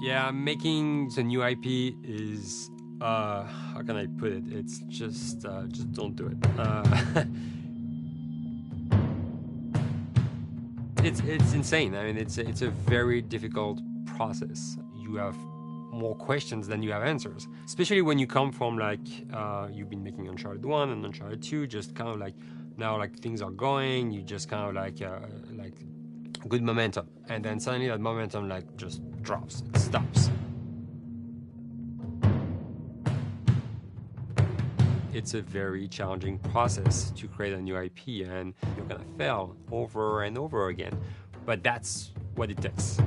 Yeah, making the new IP is how can I put it? It's just don't do it. It's insane. I mean, it's a very difficult process. You have more questions than you have answers, especially when you come from like you've been making Uncharted 1 and Uncharted 2, just kind of like now like things are going, you just kind of like good momentum, and then suddenly that momentum like just drops, it stops. It's a very challenging process to create a new IP, and you're gonna fail over and over again, but that's what it takes.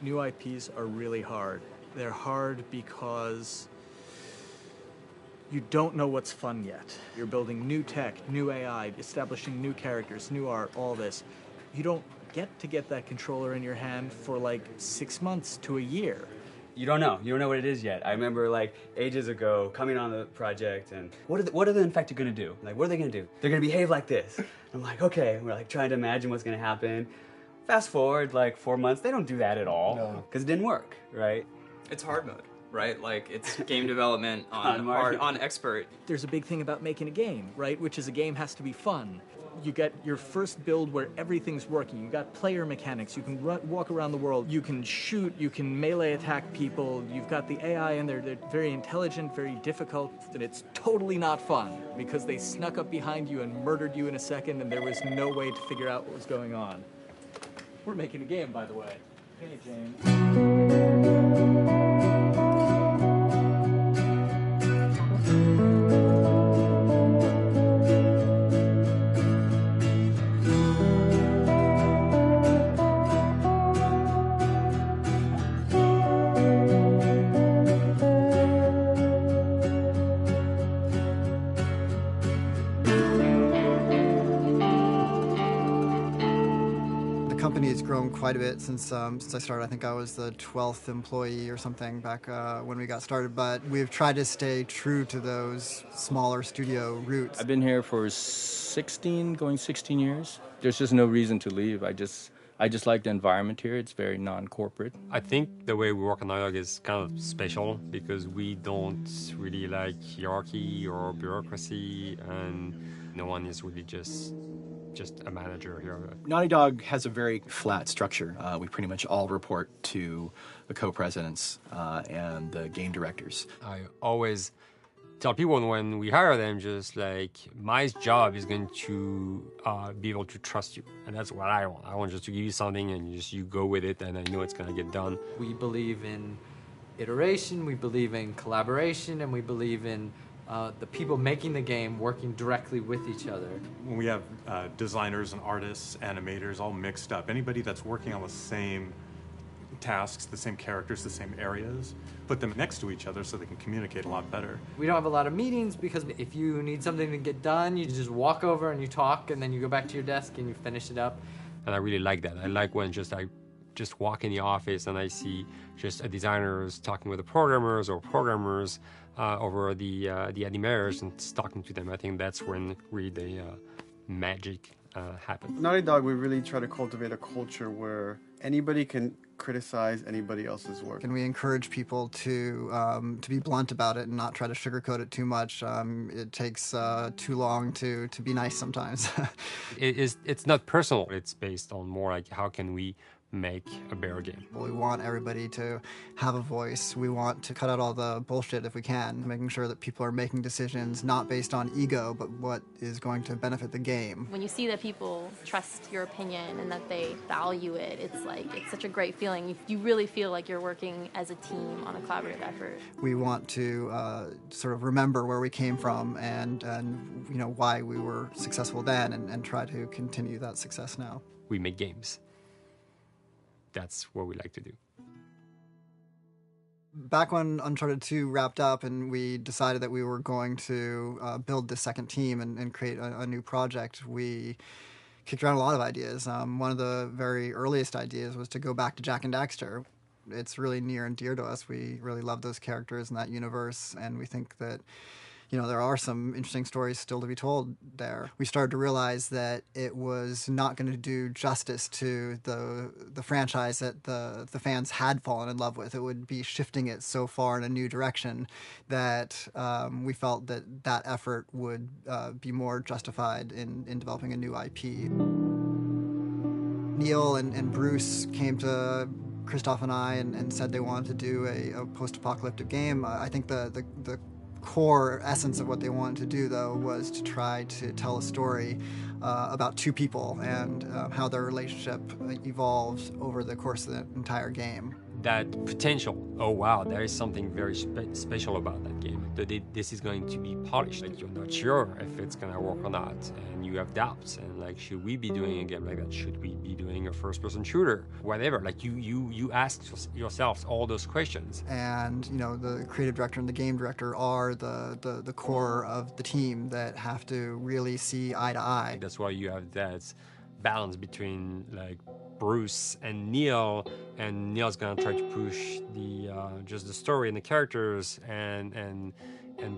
New IPs are really hard. They're hard because you don't know what's fun yet. You're building new tech, new AI, establishing new characters, new art, all this. You don't get that controller in your hand for like 6 months to a year. You don't know. You don't know what it is yet. I remember like ages ago coming on the project and what are the Infected going to do? Like, what are they going to do? They're going to behave like this. I'm like, okay. We're like trying to imagine what's going to happen. Fast forward like 4 months, they don't do that at all because it didn't work, right? It's hard mode, right? Like it's game development on expert. There's a big thing about making a game, right? Which is a game has to be fun. You get your first build where everything's working. You got player mechanics. You can walk around the world. You can shoot. You can melee attack people. You've got the AI in there. They're very intelligent, very difficult, and it's totally not fun because they snuck up behind you and murdered you in a second, and there was no way to figure out what was going on. We're making a game, by the way. Hey, James. The company has grown quite a bit since I started. I think I was the 12th employee or something back when we got started, but we've tried to stay true to those smaller studio roots. I've been here for 16 years. There's just no reason to leave. I just like the environment here. It's very non-corporate. I think the way we work on Naughty Dog is kind of special because we don't really like hierarchy or bureaucracy, and no one is really just a manager here. Naughty Dog has a very flat structure. We pretty much all report to the co-presidents and the game directors. I always tell people when we hire them, just like, my job is going to be able to trust you. And that's what I want. I want just to give you something and you go with it, and I know it's going to get done. We believe in iteration, we believe in collaboration, and we believe in the people making the game working directly with each other. When we have designers and artists, animators all mixed up, anybody that's working on the same tasks, the same characters, the same areas, put them next to each other so they can communicate a lot better. We don't have a lot of meetings because if you need something to get done, you just walk over and you talk, and then you go back to your desk and you finish it up. And I really like that. I like when I just walk in the office and I see just designers talking with the programmers or programmers over the animators and talking to them. I think that's when really the magic happens. Naughty Dog, we really try to cultivate a culture where anybody can criticize anybody else's work. And we encourage people to be blunt about it and not try to sugarcoat it too much. It takes too long to be nice sometimes. It's not personal. It's based on more like how can we make a better game. We want everybody to have a voice. We want to cut out all the bullshit if we can, making sure that people are making decisions not based on ego, but what is going to benefit the game. When you see that people trust your opinion and that they value it, it's such a great feeling. You really feel like you're working as a team on a collaborative effort. We want to sort of remember where we came from and you know why we were successful then and try to continue that success now. We make games. That's what we like to do. Back when Uncharted 2 wrapped up and we decided that we were going to build the second team and create a new project, we kicked around a lot of ideas. One of the very earliest ideas was to go back to Jak and Daxter. It's really near and dear to us. We really love those characters in that universe, and we think that there are some interesting stories still to be told there. We started to realize that it was not going to do justice to the franchise that the fans had fallen in love with. It would be shifting it so far in a new direction that we felt that effort would be more justified in developing a new IP. Neil and Bruce came to Christoph and I and said they wanted to do a post-apocalyptic game. I think the core essence of what they wanted to do, though, was to try to tell a story about two people and how their relationship evolves over the course of the entire game. That potential, oh wow, there is something very special about that game. This is going to be polished. Like, you're not sure if it's gonna work or not, and you have doubts. And like, should we be doing a game like that? Should we be doing a first-person shooter? Whatever. Like, you ask yourselves all those questions. And the creative director and the game director are the core of the team that have to really see eye to eye. That's why you have that balance between like Bruce and Neil, and Neil's gonna try to push the just the story and the characters, and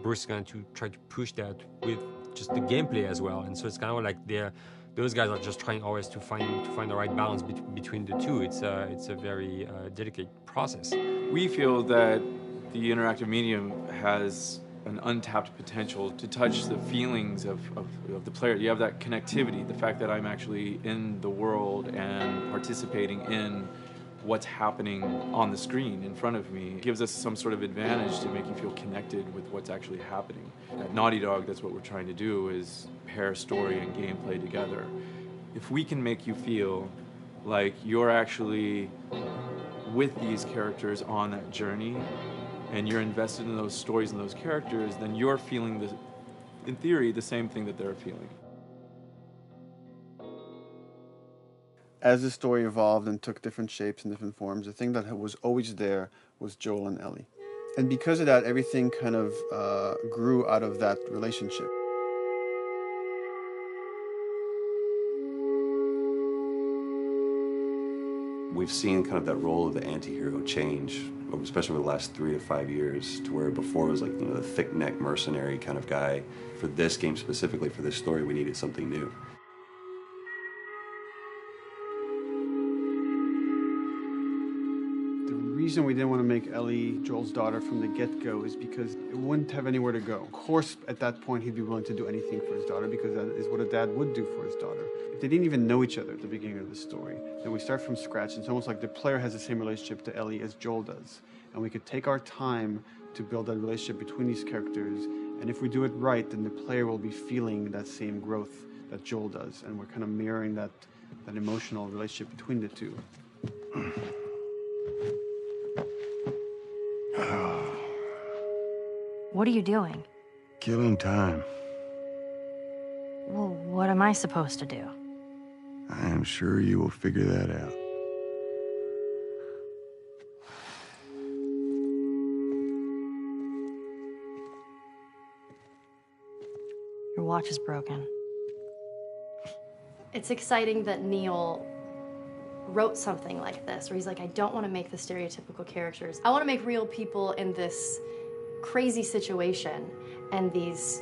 Bruce is going to try to push that with just the gameplay as well. And so it's kind of like those guys are just trying always to find the right balance between the two. It's a very delicate process. We feel that the interactive medium has an untapped potential to touch the feelings of the player. You have that connectivity, the fact that I'm actually in the world and participating in what's happening on the screen in front of me gives us some sort of advantage to make you feel connected with what's actually happening. At Naughty Dog, that's what we're trying to do, is pair story and gameplay together. If we can make you feel like you're actually with these characters on that journey, and you're invested in those stories and those characters, then you're feeling, in theory, the same thing that they're feeling. As the story evolved and took different shapes and different forms, the thing that was always there was Joel and Ellie. And because of that, everything kind of grew out of that relationship. We've seen kind of that role of the anti-hero change, especially over the last 3 to 5 years, to where before it was like, the thick-neck mercenary kind of guy. For this game specifically, for this story, we needed something new. The reason we didn't want to make Ellie Joel's daughter from the get-go is because it wouldn't have anywhere to go. Of course, at that point, he'd be willing to do anything for his daughter because that is what a dad would do for his daughter. If they didn't even know each other at the beginning of the story, then we start from scratch. It's almost like the player has the same relationship to Ellie as Joel does. And we could take our time to build that relationship between these characters. And if we do it right, then the player will be feeling that same growth that Joel does. And we're kind of mirroring that emotional relationship between the two. What are you doing? Killing time. Well, what am I supposed to do? I am sure you will figure that out. Your watch is broken. It's exciting that Neil wrote something like this, where he's like, I don't want to make the stereotypical characters. I want to make real people in this crazy situation and these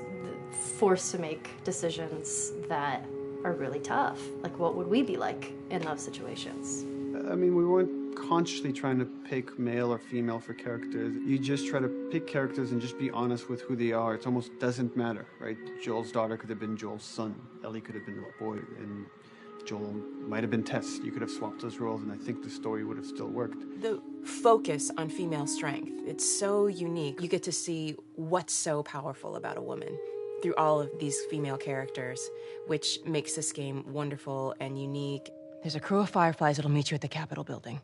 forced to make decisions that are really tough. Like, what would we be like in those situations? I mean, we weren't consciously trying to pick male or female for characters. You just try to pick characters and just be honest with who they are. It almost doesn't matter, right? Joel's daughter could have been Joel's son. Ellie could have been a boy, and Joel might have been Tess. You could have swapped those roles, and I think the story would have still worked. The focus on female strength, it's so unique. You get to see what's so powerful about a woman through all of these female characters, which makes this game wonderful and unique. There's a crew of Fireflies that'll meet you at the Capitol building.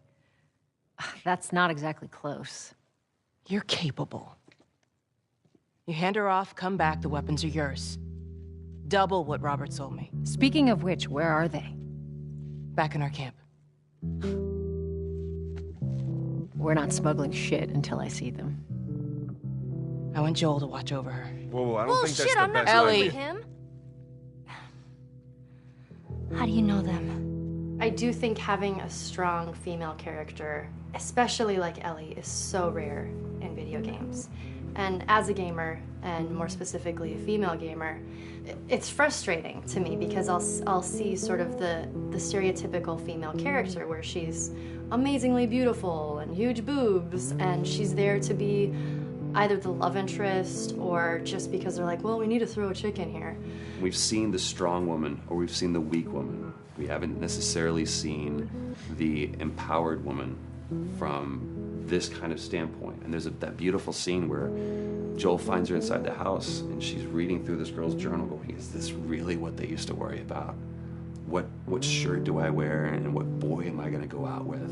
That's not exactly close. You're capable. You hand her off, come back, the weapons are yours. Double what Robert sold me. Speaking of which, where are they? Back in our camp. We're not smuggling shit until I see them. I want Joel to watch over her. Whoa, I don't think that's the I'm not best Ellie. with him. How do you know them? I do think having a strong female character, especially like Ellie, is so rare in video games. And as a gamer, and more specifically a female gamer, it's frustrating to me because I'll see sort of the stereotypical female character where she's amazingly beautiful and huge boobs, and she's there to be either the love interest or just because they're like, well, we need to throw a chick in here. We've seen the strong woman or we've seen the weak woman. We haven't necessarily seen the empowered woman from this kind of standpoint. And there's that beautiful scene where Joel finds her inside the house and she's reading through this girl's journal going, is this really what they used to worry about? What shirt do I wear and what boy am I going to go out with?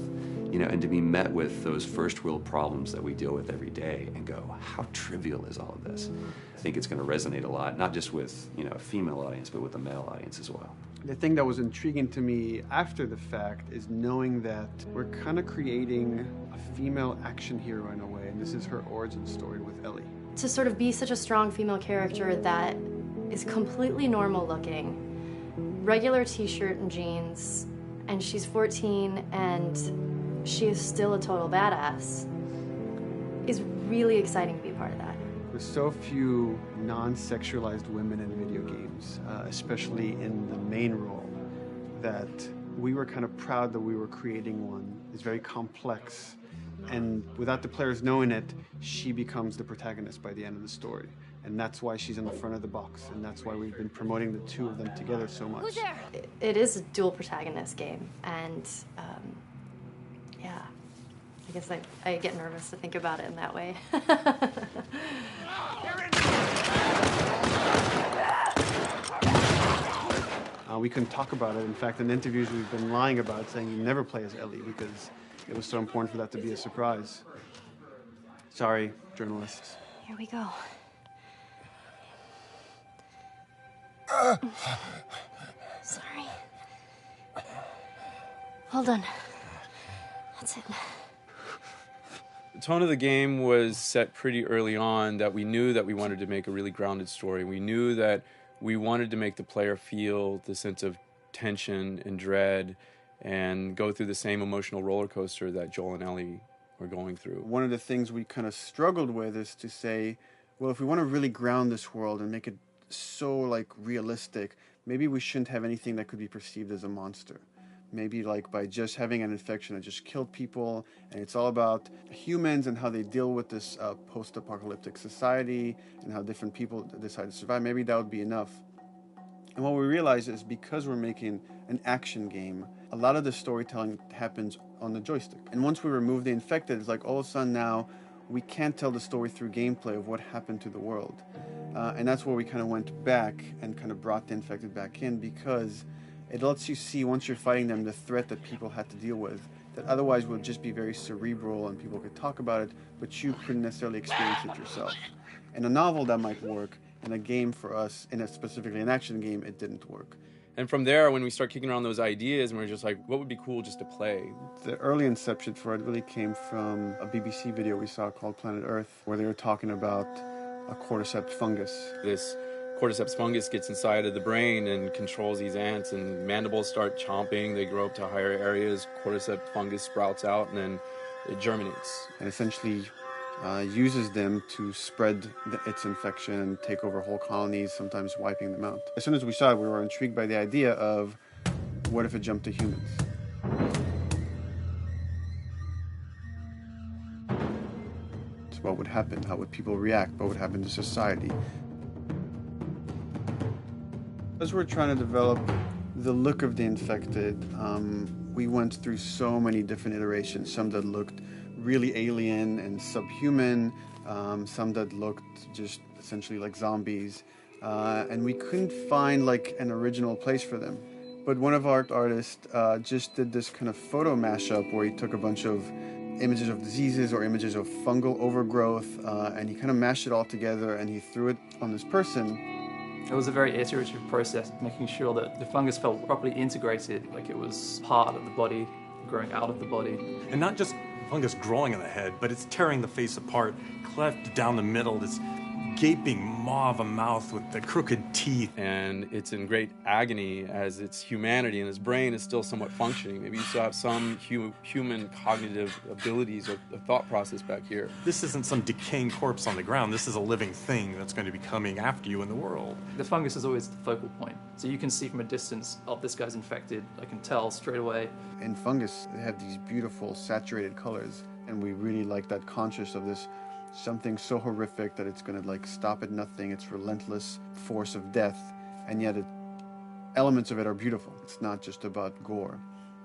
You know, and to be met with those first world problems that we deal with every day and go, how trivial is all of this? I think it's going to resonate a lot, not just with, you know, a female audience, but with a male audience as well. The thing that was intriguing to me after the fact is knowing that we're kind of creating a female action hero in a way, and this is her origin story with Ellie. To sort of be such a strong female character that is completely normal looking, regular t-shirt and jeans, and she's 14 and she is still a total badass, is really exciting to be part of that. There's so few non-sexualized women in video games, especially in the main role, that we were kind of proud that we were creating one. It's very complex, and without the players knowing it, she becomes the protagonist by the end of the story. And that's why she's in the front of the box, and that's why we've been promoting the two of them together so much. Who's there? It is a dual protagonist game, and yeah, I guess I get nervous to think about it in that way. We couldn't talk about it. In fact, in interviews we've been lying about it, saying you never play as Ellie because it was so important for that to be a surprise. Sorry, journalists. Here we go. Sorry. Hold on. That's it. The tone of the game was set pretty early on that we knew that we wanted to make a really grounded story. We knew that we wanted to make the player feel the sense of tension and dread and go through the same emotional roller coaster that Joel and Ellie were going through. One of the things we kind of struggled with is to say, well, if we want to really ground this world and make it so like realistic, maybe we shouldn't have anything that could be perceived as a monster. Maybe like by just having an infection that just killed people, and it's all about humans and how they deal with this post-apocalyptic society and how different people decide to survive. Maybe that would be enough. And what we realized is because we're making an action game, a lot of the storytelling happens on the joystick. And once we remove the infected, it's like all of a sudden now we can't tell the story through gameplay of what happened to the world. And that's where we kind of went back and kind of brought the infected back in, because it lets you see, once you're fighting them, the threat that people had to deal with, that otherwise would just be very cerebral and people could talk about it, but you couldn't necessarily experience it yourself. In a novel, that might work. In a game for us, specifically an action game, it didn't work. And from there, when we start kicking around those ideas, and we're just like, what would be cool just to play? The early inception for it really came from a BBC video we saw called Planet Earth, where they were talking about a cordyceps fungus. This cordyceps fungus gets inside of the brain and controls these ants, and mandibles start chomping, they grow up to higher areas, cordyceps fungus sprouts out, and then it germinates. And essentially uses them to spread its infection and take over whole colonies, sometimes wiping them out. As soon as we saw it, we were intrigued by the idea of, what if it jumped to humans? So what would happen? How would people react? What would happen to society? As we're trying to develop the look of the infected, we went through so many different iterations, some that looked really alien and subhuman, some that looked just essentially like zombies, and we couldn't find like an original place for them. But one of our artists just did this kind of photo mashup where he took a bunch of images of diseases or images of fungal overgrowth, and he kind of mashed it all together and he threw it on this person. It was a very iterative process, making sure that the fungus felt properly integrated, like it was part of the body, growing out of the body. And not just fungus growing in the head, but it's tearing the face apart, cleft down the middle, it's gaping maw of a mouth with the crooked teeth. And it's in great agony as its humanity and its brain is still somewhat functioning. Maybe you still have some human cognitive abilities or thought process back here. This isn't some decaying corpse on the ground. This is a living thing that's going to be coming after you in the world. The fungus is always the focal point. So you can see from a distance, oh, this guy's infected. I can tell straight away. In fungus, they have these beautiful saturated colors, and we really like that conscious of this something so horrific that it's going to like stop at nothing. It's relentless force of death, and yet elements of it are beautiful. It's not just about gore.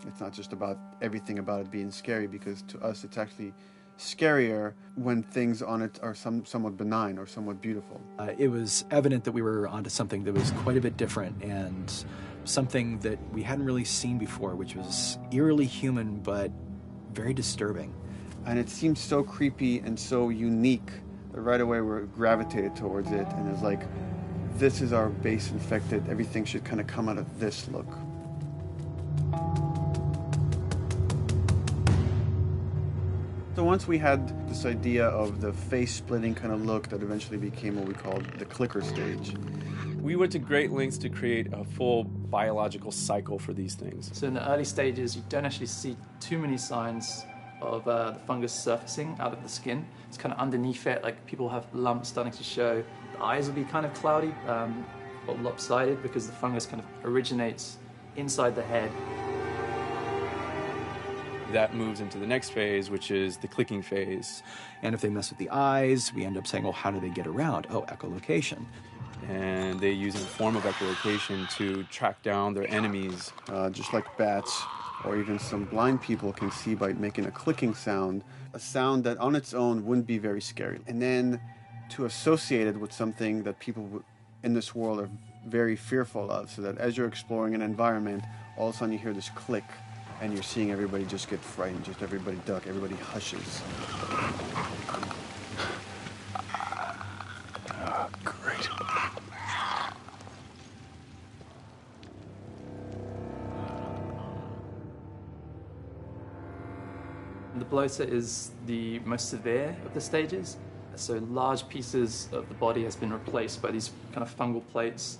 It's not just about everything about it being scary, because to us it's actually scarier when things on it are somewhat benign or somewhat beautiful. It was evident that we were onto something that was quite a bit different and something that we hadn't really seen before, which was eerily human but very disturbing. And it seemed so creepy and so unique that right away we gravitated towards it, and it's like, this is our base infected. Everything should kind of come out of this look. So once we had this idea of the face-splitting kind of look that eventually became what we called the clicker stage. We went to great lengths to create a full biological cycle for these things. So in the early stages, you don't actually see too many signs of the fungus surfacing out of the skin. It's kind of underneath it, like people have lumps starting to show. The eyes will be kind of cloudy or lopsided because the fungus kind of originates inside the head. That moves into the next phase, which is the clicking phase. And if they mess with the eyes, we end up saying, well, how do they get around? Oh, echolocation. And they use a form of echolocation to track down their enemies. Just like bats, or even some blind people can see by making a clicking sound, a sound that on its own wouldn't be very scary. And then to associate it with something that people in this world are very fearful of, so that as you're exploring an environment, all of a sudden you hear this click, and you're seeing everybody just get frightened, just everybody duck, everybody hushes. Great. The bloater is the most severe of the stages. So large pieces of the body has been replaced by these kind of fungal plates.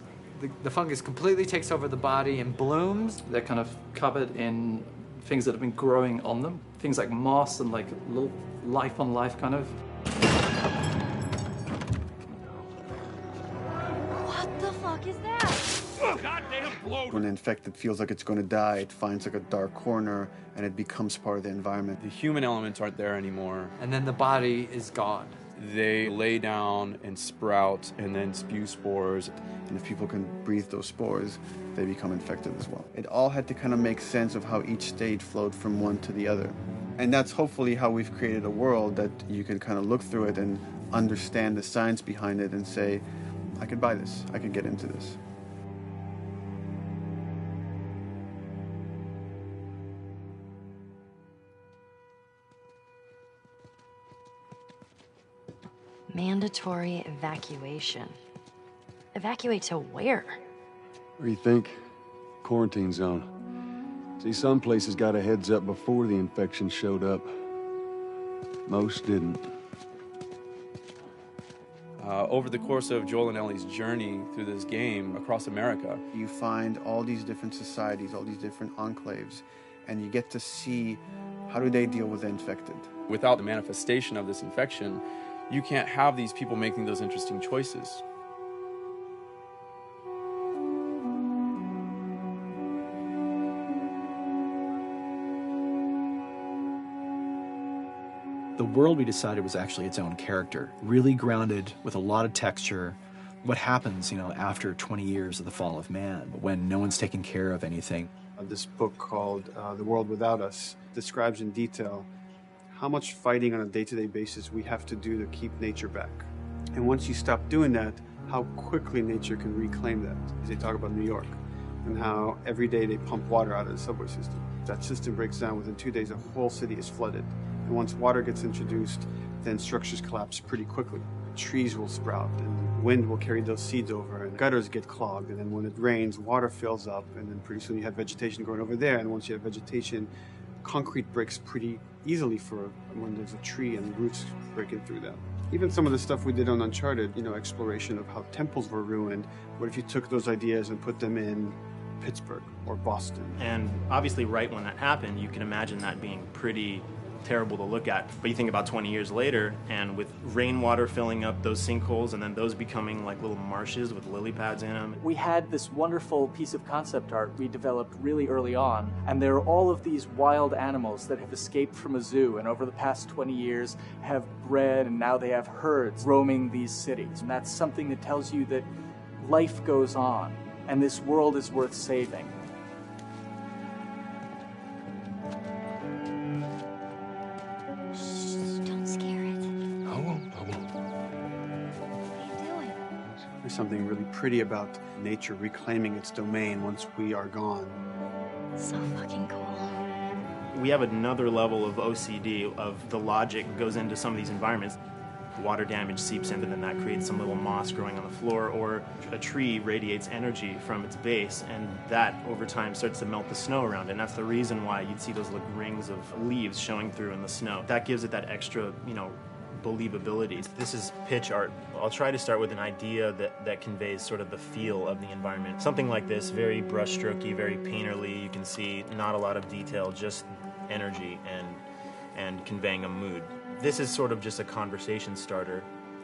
The fungus completely takes over the body and blooms. They're kind of covered in things that have been growing on them. Things like moss and like little life on life kind of. What the fuck is that? Goddamn bloater! When the infected feels like it's going to die, it finds like a dark corner and it becomes part of the environment. The human elements aren't there anymore. And then the body is gone. They lay down and sprout and then spew spores. And if people can breathe those spores, they become infected as well. It all had to kind of make sense of how each stage flowed from one to the other. And that's hopefully how we've created a world that you can kind of look through it and understand the science behind it and say, I could buy this, I could get into this. Mandatory evacuation. Evacuate to where? What do you think? Quarantine zone. See, some places got a heads up before the infection showed up. Most didn't. Over the course of Joel and Ellie's journey through this game across America, you find all these different societies, all these different enclaves, and you get to see how do they deal with the infected. Without the manifestation of this infection, you can't have these people making those interesting choices. The world we decided was actually its own character, really grounded with a lot of texture. What happens, after 20 years of the fall of man, when no one's taking care of anything? This book called The World Without Us describes in detail how much fighting on a day-to-day basis we have to do to keep nature back. And once you stop doing that, how quickly nature can reclaim that. As they talk about New York, and how every day they pump water out of the subway system. That system breaks down. Within 2 days, the whole city is flooded. And once water gets introduced, then structures collapse pretty quickly. Trees will sprout, and wind will carry those seeds over, and gutters get clogged. And then when it rains, water fills up, and then pretty soon you have vegetation growing over there. And once you have vegetation, concrete breaks pretty easily for when there's a tree and roots breaking through that. Even some of the stuff we did on Uncharted, exploration of how temples were ruined. What if you took those ideas and put them in Pittsburgh or Boston? And obviously right when that happened, you can imagine that being pretty terrible to look at. But you think about 20 years later, and with rainwater filling up those sinkholes and then those becoming like little marshes with lily pads in them. We had this wonderful piece of concept art we developed really early on, and there are all of these wild animals that have escaped from a zoo and over the past 20 years have bred, and now they have herds roaming these cities. And that's something that tells you that life goes on and this world is worth saving. There's something really pretty about nature reclaiming its domain once we are gone. So fucking cool. We have another level of OCD of the logic goes into some of these environments. Water damage seeps into them, that creates some little moss growing on the floor, or a tree radiates energy from its base, and that over time starts to melt the snow around it. And that's the reason why you'd see those little rings of leaves showing through in the snow. That gives it that extra, believability. This is pitch art. I'll try to start with an idea that conveys sort of the feel of the environment. Something like this, very brushstrokey, very painterly. You can see not a lot of detail, just energy and conveying a mood. This is sort of just a conversation starter,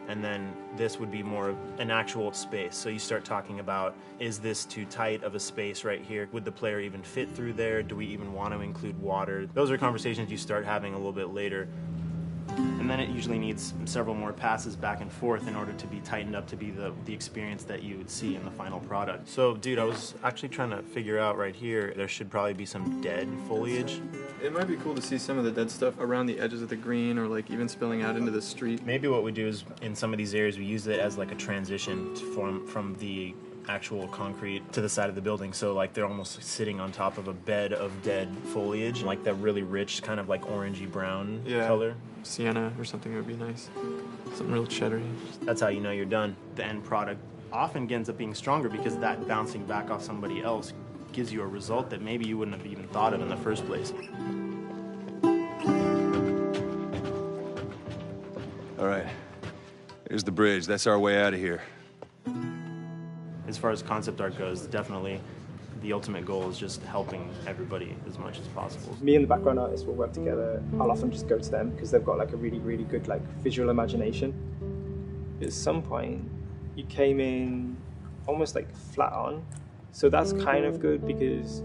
and then this would be more of an actual space. So you start talking about, is this too tight of a space right here? Would the player even fit through there? Do we even want to include water? Those are conversations you start having a little bit later. And then it usually needs several more passes back and forth in order to be tightened up to be the experience that you would see in the final product. So, dude, I was actually trying to figure out right here, there should probably be some dead foliage. It might be cool to see some of the dead stuff around the edges of the green, or like even spilling out into the street. Maybe what we do is, in some of these areas, we use it as like a transition from the actual concrete to the side of the building, so like they're almost sitting on top of a bed of dead foliage, like that really rich kind of like orangey brown color. Sienna or something would be nice. Something real cheddary. That's how you know you're done. The end product often ends up being stronger because that bouncing back off somebody else gives you a result that maybe you wouldn't have even thought of in the first place. All right, here's the bridge. That's our way out of here. As far as concept art goes, definitely the ultimate goal is just helping everybody as much as possible. Me and the background artist will work together. I'll often just go to them because they've got like a really, really good like visual imagination. At some point, you came in almost like flat on. So that's kind of good because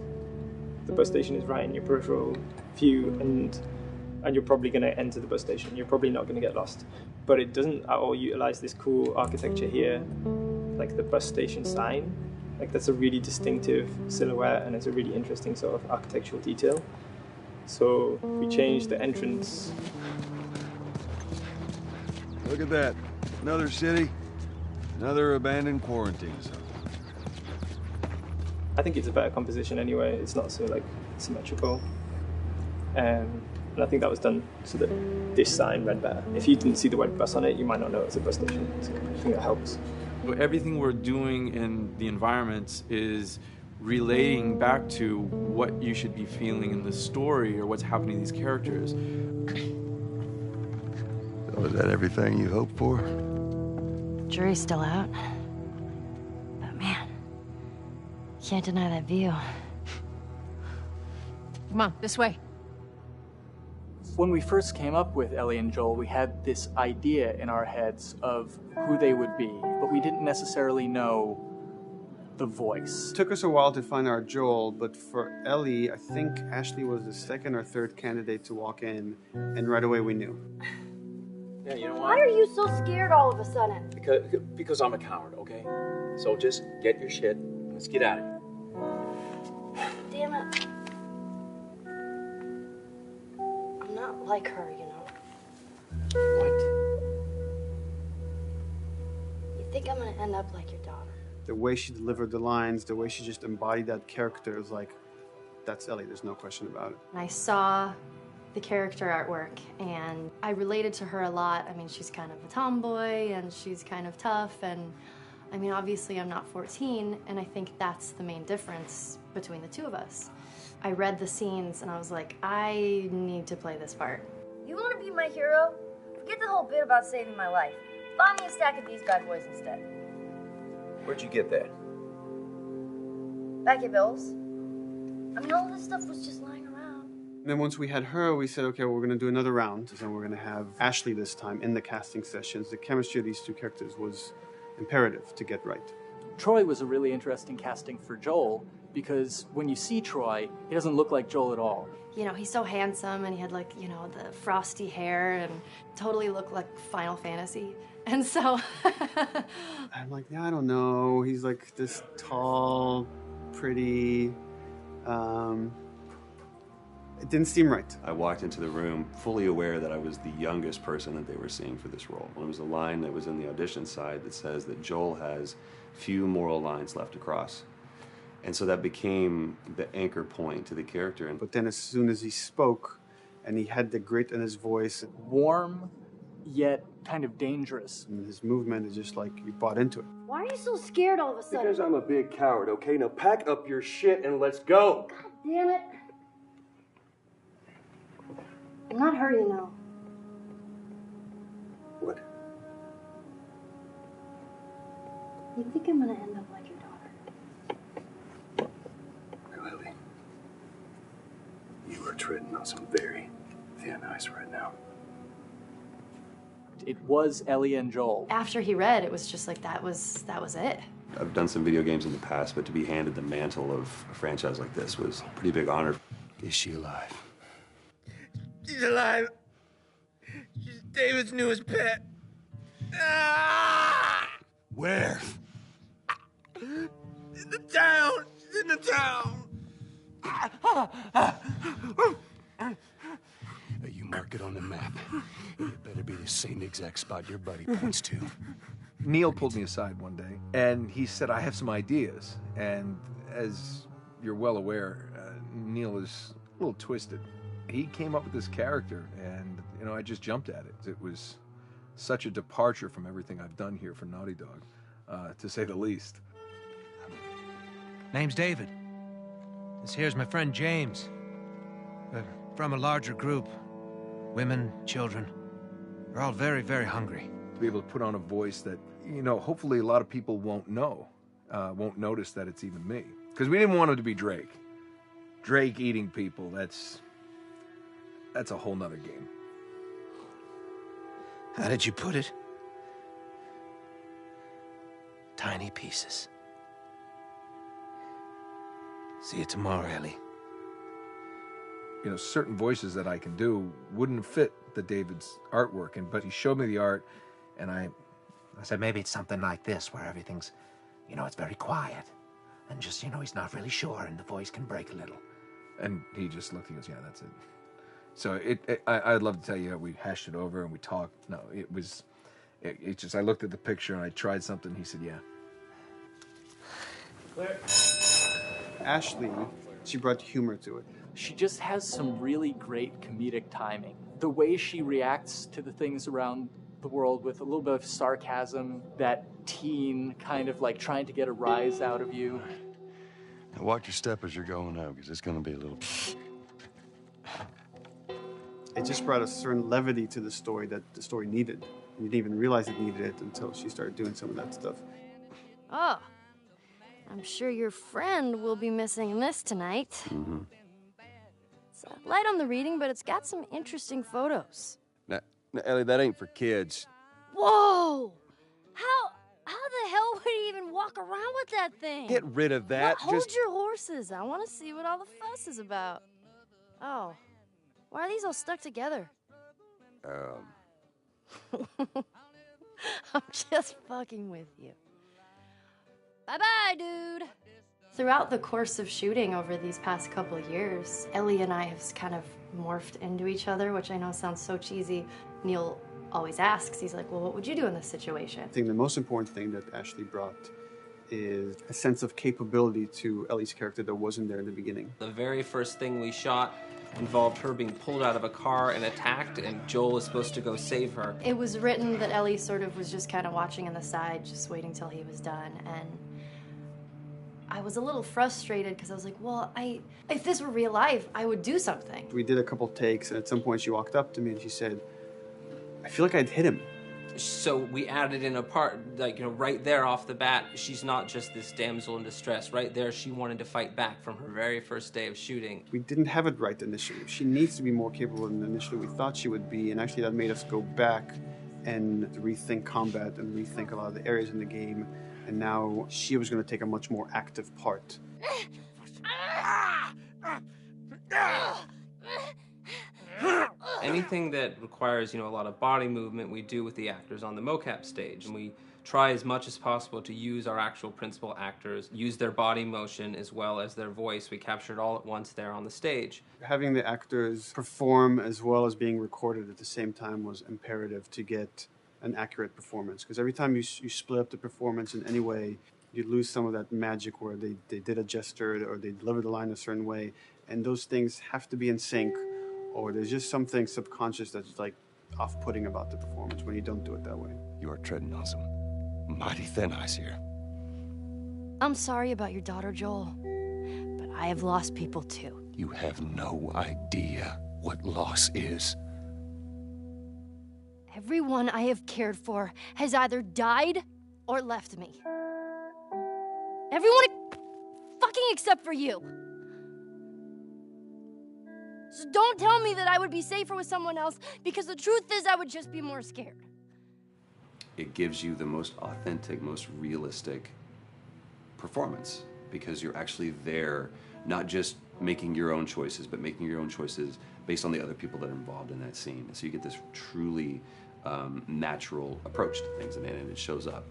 the bus station is right in your peripheral view, and you're probably going to enter the bus station. You're probably not going to get lost. But it doesn't at all utilize this cool architecture here, like the bus station sign. Like that's a really distinctive silhouette, and it's a really interesting sort of architectural detail. So we changed the entrance. Look at that. Another city, another abandoned quarantine zone. I think it's a better composition anyway. It's not so like symmetrical. And I think that was done so that this sign read better. If you didn't see the word bus on it, you might not know it's a bus station. So I think that helps. Everything we're doing in the environments is relating back to what you should be feeling in the story or what's happening to these characters. So is that everything you hoped for? Jury's still out. But man, can't deny that view. Come on, this way. When we first came up with Ellie and Joel, we had this idea in our heads of who they would be, but we didn't necessarily know the voice. It took us a while to find our Joel, but for Ellie, I think Ashley was the second or third candidate to walk in, and right away we knew. Yeah, you know Why what? are you so scared all of a sudden? Because I'm a coward, okay? So just get your shit and let's get out of here. Damn it. I'm not like her, you know. What? You think I'm gonna end up like your daughter? The way she delivered the lines, the way she just embodied that character, is like, that's Ellie, there's no question about it. And I saw the character artwork and I related to her a lot. I mean, she's kind of a tomboy and she's kind of tough, and I mean, obviously I'm not 14, and I think that's the main difference between the two of us. I read the scenes and I was like, I need to play this part. You want to be my hero? Forget the whole bit about saving my life. Buy me a stack of these bad boys instead. Where'd you get that? Back at Bill's. I mean, all this stuff was just lying around. And then once we had her, we said, okay, well, we're going to do another round. And we're going to have Ashley this time in the casting sessions. The chemistry of these two characters was imperative to get right. Troy was a really interesting casting for Joel because when you see Troy, he doesn't look like Joel at all. You know, he's so handsome and he had like, you know, the frosty hair and totally looked like Final Fantasy. And so I'm like, yeah, I don't know. He's like this tall, pretty. It didn't seem right. I walked into the room fully aware that I was the youngest person that they were seeing for this role. There was a line that was in the audition side that says that Joel has few moral lines left to cross. And so that became the anchor point to the character. But then as soon as he spoke and he had the grit in his voice, warm, yet kind of dangerous. And his movement is just like you bought into it. Why are you so scared all of a sudden? Because I'm a big coward, okay? Now pack up your shit and let's go. God damn it. I'm not hurting, you know. What? You think I'm gonna end up like your daughter? Lily, you are treading on some very thin ice right now. It was Ellie and Joel. after he read, it was just like that was it. I've done some video games in the past, but to be handed the mantle of a franchise like this was a pretty big honor. Is she alive? She's alive. She's David's newest pet. Ah! Where? In the town. She's in the town. You mark it on the map. It better be the same exact spot your buddy points to. Neil pulled me aside one day, and he said, I have some ideas. And as you're well aware, Neil is a little twisted. He came up with this character, and, you know, I just jumped at it. It was such a departure from everything I've done here for Naughty Dog, to say the least. Name's David. This here's my friend James. We're from a larger group. Women, children. We're all very, very hungry. To be able to put on a voice that, you know, hopefully a lot of people won't know, won't notice that it's even me. Because we didn't want it to be Drake. Drake eating people, that's a whole nother game. How did you put it? Tiny pieces. See you tomorrow, Ellie. You know, certain voices that I can do wouldn't fit the David's artwork, but he showed me the art, and I said maybe it's something like this, where everything's, you know, it's very quiet. And just, you know, he's not really sure, and the voice can break a little. And he just looked and goes, yeah, that's it. So I'd love to tell you, we hashed it over and we talked. No, it just, I looked at the picture and I tried something. He said, yeah. Claire. Ashley, she brought humor to it. She just has some really great comedic timing. The way she reacts to the things around the world with a little bit of sarcasm, that teen kind of like trying to get a rise out of you. Now watch your step as you're going out, because it's going to be a little... It just brought a certain levity to the story that the story needed. You didn't even realize it needed it until she started doing some of that stuff. Oh, I'm sure your friend will be missing this tonight. Mm-hmm. It's light on the reading, but it's got some interesting photos. Now, Ellie, that ain't for kids. Whoa! How the hell would he even walk around with that thing? Get rid of that. Well, hold your horses. I want to see what all the fuss is about. Oh, why are these all stuck together? I'm just fucking with you. Bye-bye, dude. Throughout the course of shooting over these past couple of years, Ellie and I have kind of morphed into each other, which I know sounds so cheesy. Neil always asks, he's like, well, what would you do in this situation? I think the most important thing that Ashley brought is a sense of capability to Ellie's character that wasn't there in the beginning. The very first thing we shot involved her being pulled out of a car and attacked, and Joel is supposed to go save her. It was written that Ellie sort of was just kind of watching on the side, just waiting till he was done, and I was a little frustrated because I was like, well, if this were real life, I would do something. We did a couple takes, and at some point she walked up to me and she said, I feel like I'd hit him. So we added in a part, like, right there off the bat, she's not just this damsel in distress. Right there, she wanted to fight back from her very first day of shooting. We didn't have it right initially. She needs to be more capable than initially we thought she would be, and actually that made us go back and rethink combat and rethink a lot of the areas in the game, and now she was going to take a much more active part. Anything that requires, a lot of body movement, we do with the actors on the mocap stage. And we try as much as possible to use our actual principal actors, use their body motion as well as their voice. We capture it all at once there on the stage. Having the actors perform as well as being recorded at the same time was imperative to get an accurate performance. Because every time you split up the performance in any way, you lose some of that magic where they did a gesture or they delivered the line a certain way. And those things have to be in sync, or there's just something subconscious that's like off-putting about the performance when you don't do it that way. You are treading on some mighty thin ice here. I'm sorry about your daughter, Joel, but I have lost people too. You have no idea what loss is. Everyone I have cared for has either died or left me. Everyone fucking except for you. So don't tell me that I would be safer with someone else, because the truth is I would just be more scared. It gives you the most authentic, most realistic performance, because you're actually there, not just making your own choices, but making your own choices based on the other people that are involved in that scene. So you get this truly natural approach to things, and it shows up.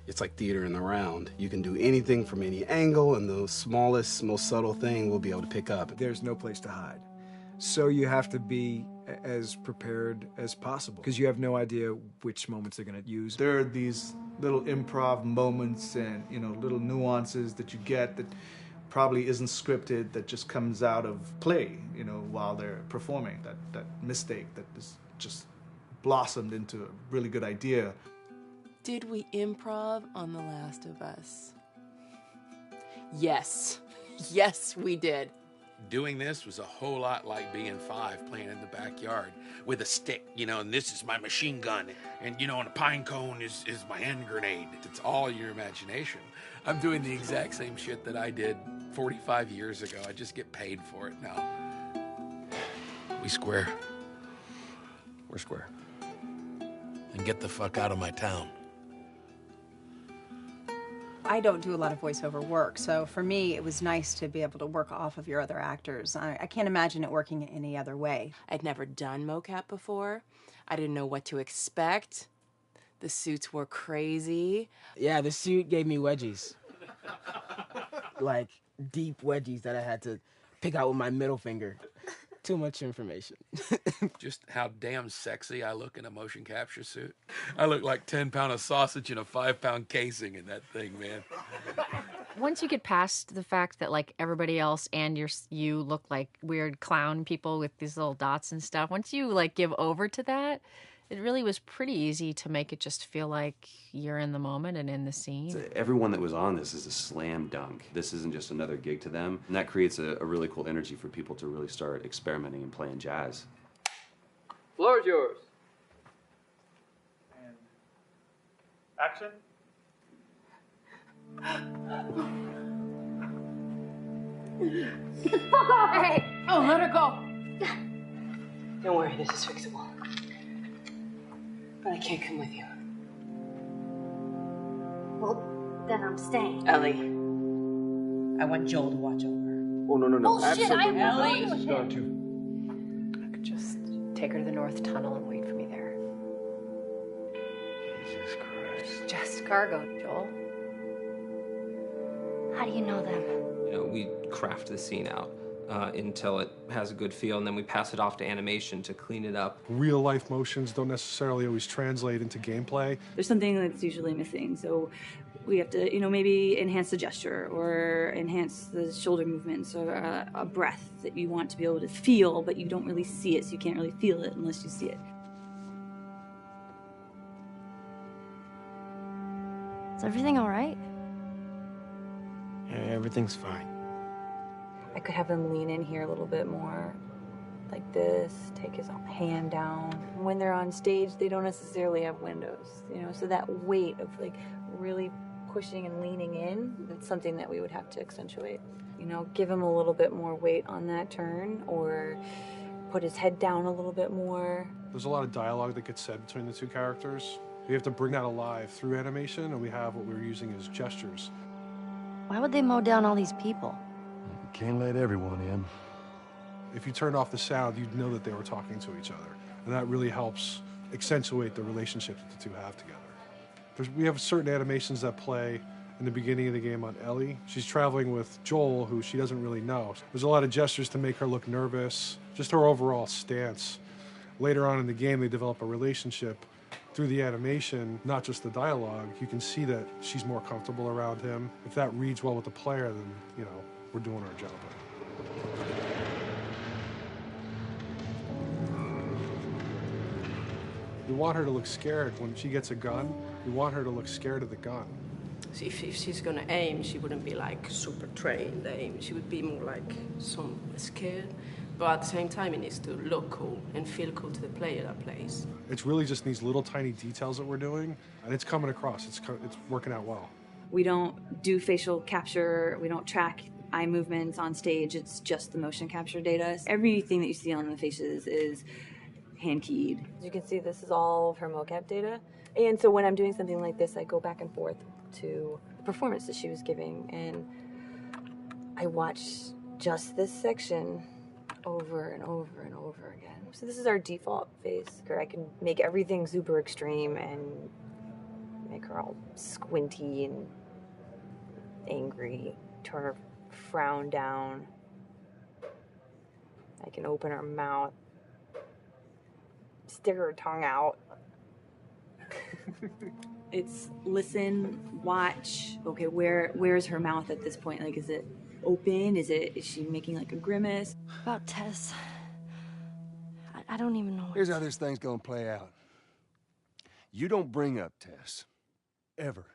It's like theater in the round. You can do anything from any angle, and the smallest, most subtle thing we'll be able to pick up. There's no place to hide. So you have to be as prepared as possible, because you have no idea which moments they're going to use. There are these little improv moments and, little nuances that you get that probably isn't scripted, that just comes out of play, while they're performing. That mistake that is just blossomed into a really good idea. Did we improv on The Last of Us? Yes. Yes, we did. Doing this was a whole lot like being 5 playing in the backyard with a stick, and this is my machine gun, and, and a pine cone is my hand grenade. It's all your imagination. I'm doing the exact same shit that I did 45 years ago. I just get paid for it now. We square. We're square. And get the fuck out of my town. I don't do a lot of voiceover work, so for me, it was nice to be able to work off of your other actors. I can't imagine it working any other way. I'd never done mocap before. I didn't know what to expect. The suits were crazy. Yeah, the suit gave me wedgies. Like, deep wedgies that I had to pick out with my middle finger. Too much information. Just how damn sexy I look in a motion capture suit. I look like 10-pound of sausage in a 5-pound casing in that thing, man. Once you get past the fact that like everybody else and you look like weird clown people with these little dots and stuff, once you like give over to that, it really was pretty easy to make it just feel like you're in the moment and in the scene. Everyone that was on this is a slam dunk. This isn't just another gig to them. And that creates a really cool energy for people to really start experimenting and playing jazz. Floor is yours. And action. Get the fuck off of me! Oh, let her go. Don't worry, this is fixable. But I can't come with you. Well, then I'm staying. Ellie, I want Joel to watch over her. Oh, no. Bullshit, I'm Ellie. going with Going him. I could just take her to the North Tunnel and wait for me there. Jesus Christ. Just cargo, Joel. How do you know them? We craft the scene out until it has a good feel, and then we pass it off to animation to clean it up. Real life motions don't necessarily always translate into gameplay. There's something that's usually missing, so we have to, maybe enhance the gesture or enhance the shoulder movements or a breath that you want to be able to feel, but you don't really see it, so you can't really feel it unless you see it. Is everything all right? Yeah, everything's fine. I could have them lean in here a little bit more. like this, take his hand down. When they're on stage, they don't necessarily have windows, you know, so that weight of like really pushing and leaning in, it's something that we would have to accentuate. You know, give him a little bit more weight on that turn, or put his head down a little bit more. There's a lot of dialogue that gets said between the two characters. We have to bring that alive through animation, and we have what we're using as gestures. Why would they mow down all these people? Can't let everyone in. If you turned off the sound, you'd know that they were talking to each other. And that really helps accentuate the relationship that the two have together. We have certain animations that play in the beginning of the game on Ellie. She's traveling with Joel, who she doesn't really know. There's a lot of gestures to make her look nervous, just her overall stance. Later on in the game, they develop a relationship through the animation, not just the dialogue. You can see that she's more comfortable around him. If that reads well with the player, then, you know, we're doing our job. We want her to look scared. When she gets a gun, we want her to look scared of the gun. So if she's gonna aim, she wouldn't be like super trained aim. She would be more like some scared. But at the same time, it needs to look cool and feel cool to the player that plays. It's really just these little tiny details that we're doing, and it's coming across. It's working out well. We don't do facial capture. We don't track eye movements on stage. It's just the motion capture data. Everything that you see on the faces is hand keyed. As you can see, this is all of her mocap data. And so when I'm doing something like this, I go back and forth to the performance that she was giving, and I watch just this section over and over and over again. So this is our default face. I can make everything super extreme and make her all squinty and angry, turn her frown down. I can open her mouth, stick her tongue out. It's listen, watch. Okay, where's her mouth at this point? Like, is it open? Is she making like a grimace? About Tess. I don't even know. Here's how this thing's gonna play out. You don't bring up Tess. Ever.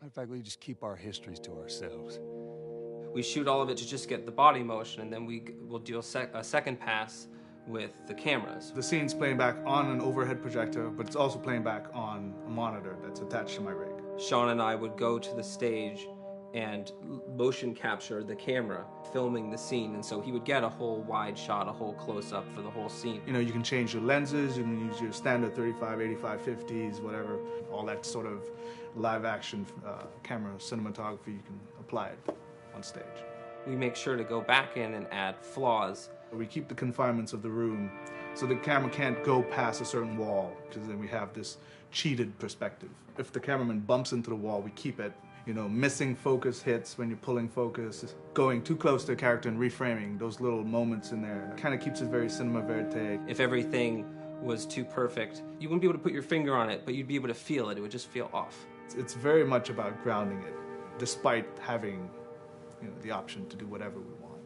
Matter of fact, we just keep our histories to ourselves. We shoot all of it to just get the body motion, and then we'll do a second pass with the cameras. The scene's playing back on an overhead projector, but it's also playing back on a monitor that's attached to my rig. Sean and I would go to the stage and motion capture the camera filming the scene, and so he would get a whole wide shot, a whole close-up for the whole scene. You know, you can change your lenses, you can use your standard 35, 85, 50s, whatever, all that sort of live action camera cinematography, you can apply it on stage. We make sure to go back in and add flaws. We keep the confinements of the room so the camera can't go past a certain wall, because then we have this cheated perspective. If the cameraman bumps into the wall, we keep it. You know, missing focus hits when you're pulling focus, going too close to a character and reframing, those little moments in there kind of keeps it very cinema verite. If everything was too perfect, you wouldn't be able to put your finger on it, but you'd be able to feel it. It would just feel off. It's very much about grounding it, despite having, you know, the option to do whatever we want.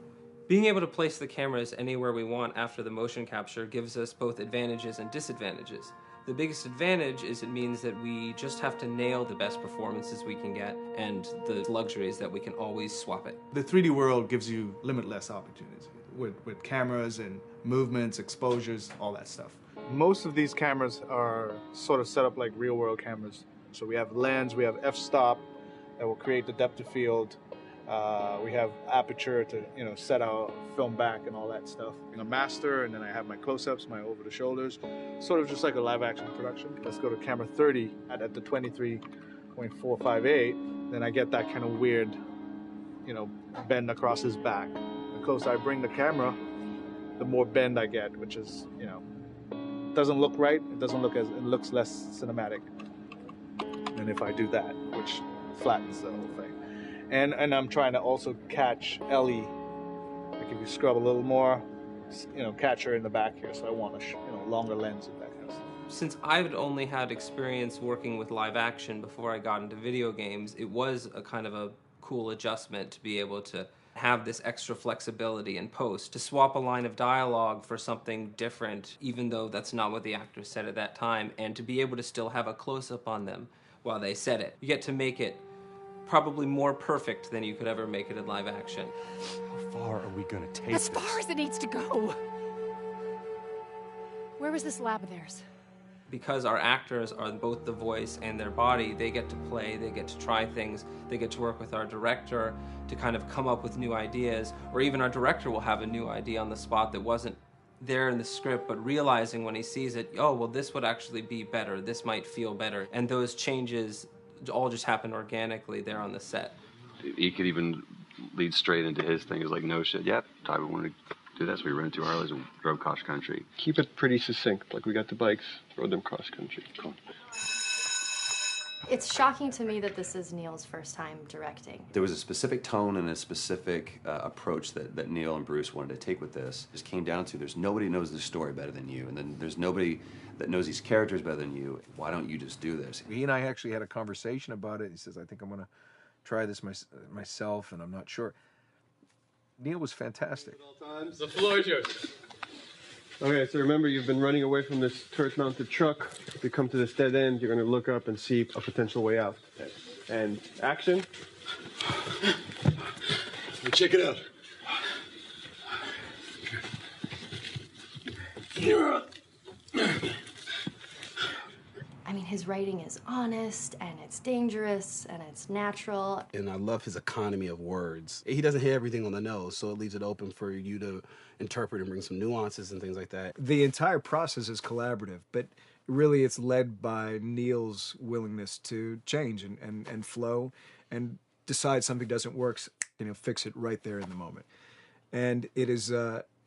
Being able to place the cameras anywhere we want after the motion capture gives us both advantages and disadvantages. The biggest advantage is it means that we just have to nail the best performances we can get, and the luxury is that we can always swap it. The 3D world gives you limitless opportunities with cameras and movements, exposures, all that stuff. Most of these cameras are sort of set up like real world cameras. So we have lens, we have f-stop that will create the depth of field. We have aperture to, you know, set our film back and all that stuff. A master, and then I have my close-ups, my over-the-shoulders, sort of just like a live-action production. Let's go to camera 30 at the 23.458. Then I get that kind of weird, you know, bend across his back. The closer I bring the camera, the more bend I get, which is, you know, doesn't look right. It doesn't look it looks less cinematic than if I do that, which flattens the whole thing. And I'm trying to also catch Ellie. Like if you scrub a little more, you know, catch her in the back here. So I want a longer lens and that kind of stuff. Since I've only had experience working with live action before I got into video games, it was a kind of a cool adjustment to be able to have this extra flexibility in post, to swap a line of dialogue for something different, even though that's not what the actor said at that time, and to be able to still have a close-up on them while they said it. You get to make it probably more perfect than you could ever make it in live action. How far are we gonna take As far as it needs to go. Where was this lab of theirs? Because our actors are both the voice and their body, they get to play, they get to try things, they get to work with our director to kind of come up with new ideas, or even our director will have a new idea on the spot that wasn't there in the script, but realizing when he sees it, oh, well, this would actually be better, this might feel better. And those changes all just happen organically there on the set. He could even lead straight into his thing. He's like, no shit, yep, Ty, we wanted to do this. We rented 2 Harleys and drove cross country. Keep it pretty succinct, like we got the bikes, rode them cross country. Cool. It's shocking to me that this is Neil's first time directing. There was a specific tone and a specific approach that Neil and Bruce wanted to take with this. It just came down to there's nobody who knows this story better than you, and then there's nobody that knows these characters better than you. Why don't you just do this? He and I actually had a conversation about it. He says, I think I'm going to try this myself, and I'm not sure. Neil was fantastic. The floor is yours. Okay, so remember, you've been running away from this turret-mounted truck. If you come to this dead end, you're going to look up and see a potential way out. And action. Check it out. I mean, his writing is honest, and it's dangerous, and it's natural. And I love his economy of words. He doesn't hit everything on the nose, so it leaves it open for you to interpret and bring some nuances and things like that. The entire process is collaborative, but really it's led by Neil's willingness to change and flow and decide something doesn't work, fix it right there in the moment. And it is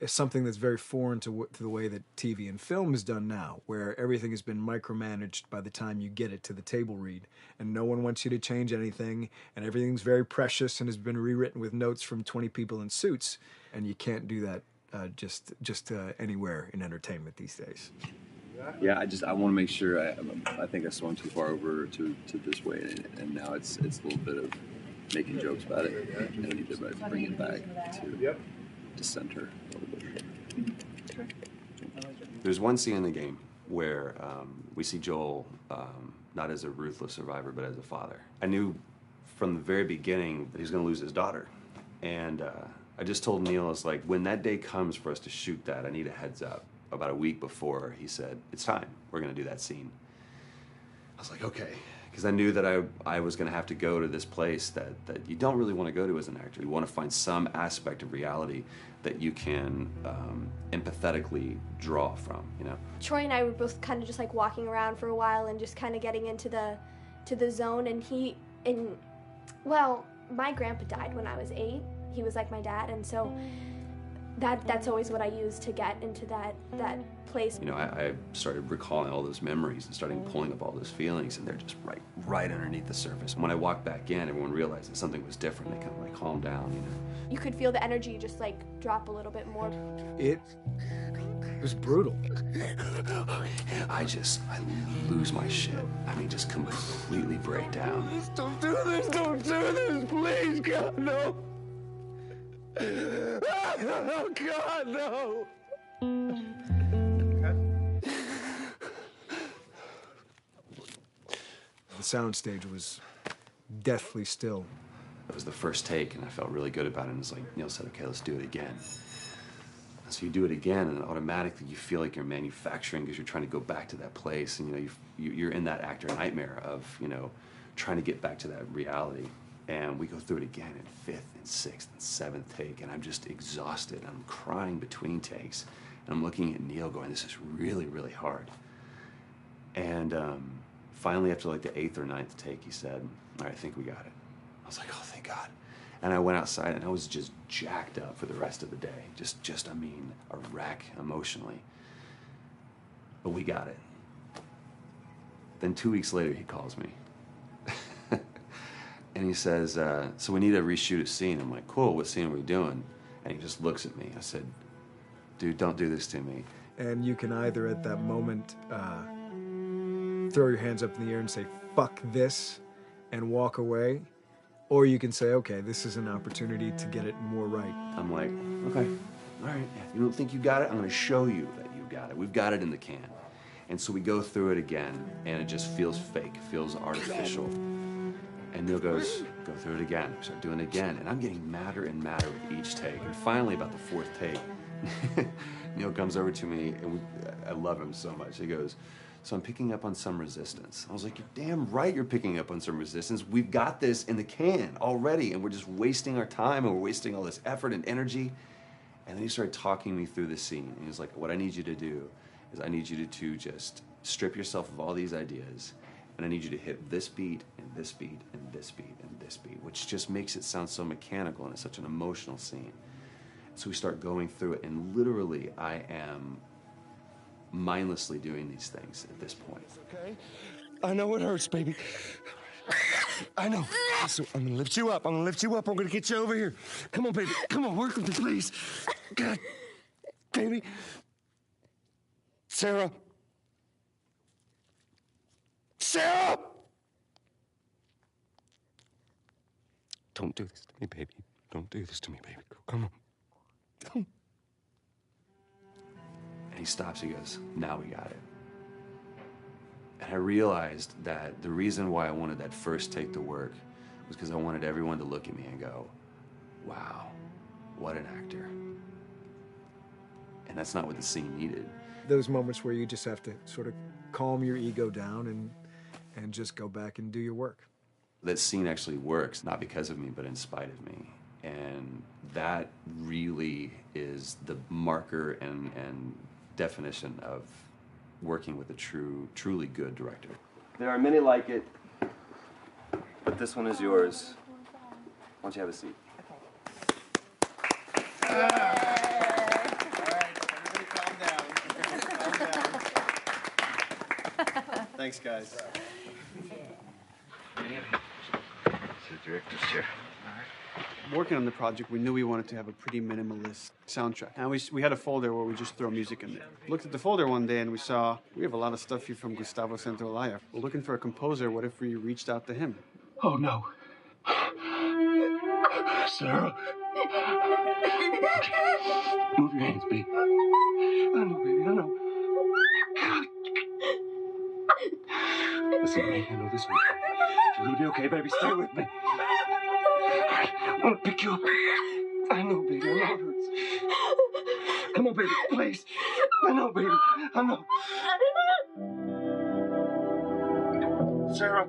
something that's very foreign to the way that TV and film is done now, where everything has been micromanaged by the time you get it to the table read, and no one wants you to change anything, and everything's very precious and has been rewritten with notes from 20 people in suits, and you can't do that just anywhere in entertainment these days. Yeah, I want to make sure. I think I swung too far over to this way, and now it's a little bit of making jokes about it, and I need to bring it back to center a little bit. There's one scene in the game where we see Joel not as a ruthless survivor, but as a father. I knew from the very beginning that he was going to lose his daughter, and I just told Neil, I was like, when that day comes for us to shoot that, I need a heads up. About a week before, he said, it's time. We're going to do that scene. I was like, okay. Because I knew that I was going to have to go to this place that you don't really want to go to as an actor. You want to find some aspect of reality that you can empathetically draw from, Troy and I were both kind of just like walking around for a while and just kind of getting into the zone. And well, my grandpa died when I was 8. He was like my dad, and so that's always what I use to get into that place. I started recalling all those memories and starting pulling up all those feelings, and they're just right underneath the surface. When I walked back in, everyone realized that something was different. They kind of calmed down, You could feel the energy just drop a little bit more. It was brutal. I lose my shit. I mean, just completely break down. Don't do this, please, God, no. Oh, God, no! The soundstage was deathly still. It was the first take, and I felt really good about it. And it's like Neil said, okay, let's do it again. And so you do it again, and automatically you feel like you're manufacturing because you're trying to go back to that place, and you're in that actor nightmare of trying to get back to that reality. And we go through it again in 5th and 6th and 7th take, and I'm just exhausted. I'm crying between takes, and I'm looking at Neil going, this is really, really hard. And finally, after the 8th or 9th take, he said, all right, I think we got it. I was like, oh, thank God. And I went outside, and I was just jacked up for the rest of the day. Just a wreck emotionally. But we got it. Then 2 weeks later, he calls me. And he says, so we need to reshoot a scene. I'm like, cool, what scene are we doing? And he just looks at me. I said, dude, don't do this to me. And you can either at that moment throw your hands up in the air and say, fuck this, and walk away. Or you can say, okay, this is an opportunity to get it more right. I'm like, okay, all right. If you don't think you got it, I'm going to show you that you got it. We've got it in the can. And so we go through it again, and it just feels fake, feels artificial. And Neil goes, Go through it again. We start doing it again. And I'm getting madder and madder with each take. And finally, about the fourth take, Neil comes over to me, and I love him so much. He goes, so I'm picking up on some resistance. I was like, you're damn right you're picking up on some resistance. We've got this in the can already, and we're just wasting our time, and we're wasting all this effort and energy. And then he started talking me through the scene. And he was like, what I need you to do is I need you to just strip yourself of all these ideas, and I need you to hit this beat, and this beat, and this beat, and this beat, which just makes it sound so mechanical, and it's such an emotional scene. So we start going through it, and literally I am mindlessly doing these things at this point. Okay? I know it hurts, baby. I know. So I'm gonna lift you up. I'm gonna lift you up. I'm gonna get you over here. Come on, baby. Come on, work with me, please. God, baby. Sarah. Sarah! Don't do this to me, baby. Don't do this to me, baby. Come on. And he stops, he goes, now we got it. And I realized that the reason why I wanted that first take to work was because I wanted everyone to look at me and go, wow, what an actor. And that's not what the scene needed. Those moments where you just have to sort of calm your ego down and just go back and do your work. That scene actually works, not because of me, but in spite of me. And that really is the marker and definition of working with a truly good director. There are many like it, but this one is yours. Why don't you have a seat? Thanks, guys. The director's chair. Working on the project, we knew we wanted to have a pretty minimalist soundtrack. And we had a folder where we just throw music in there. Looked at the folder one day and we saw, we have a lot of stuff here from Gustavo Santaolalla. We're looking for a composer. What if we reached out to him? Oh, no. Sarah. Move your hands, baby. I know, baby, I know. Listen to me, I know this one. You're gonna be okay, baby. Stay with me. I want to pick you up. I know, baby. I know it hurts. Come on, baby. Please. I know, baby. I know. Sarah.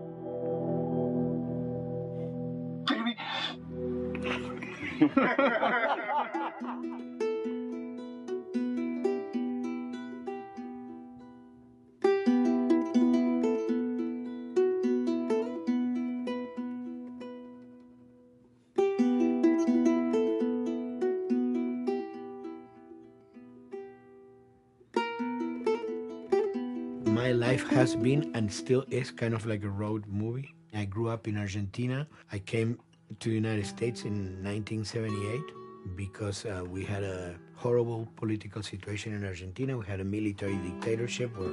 Baby. My life has been and still is kind of like a road movie. I grew up in Argentina. I came to the United States in 1978 because we had a horrible political situation in Argentina. We had a military dictatorship where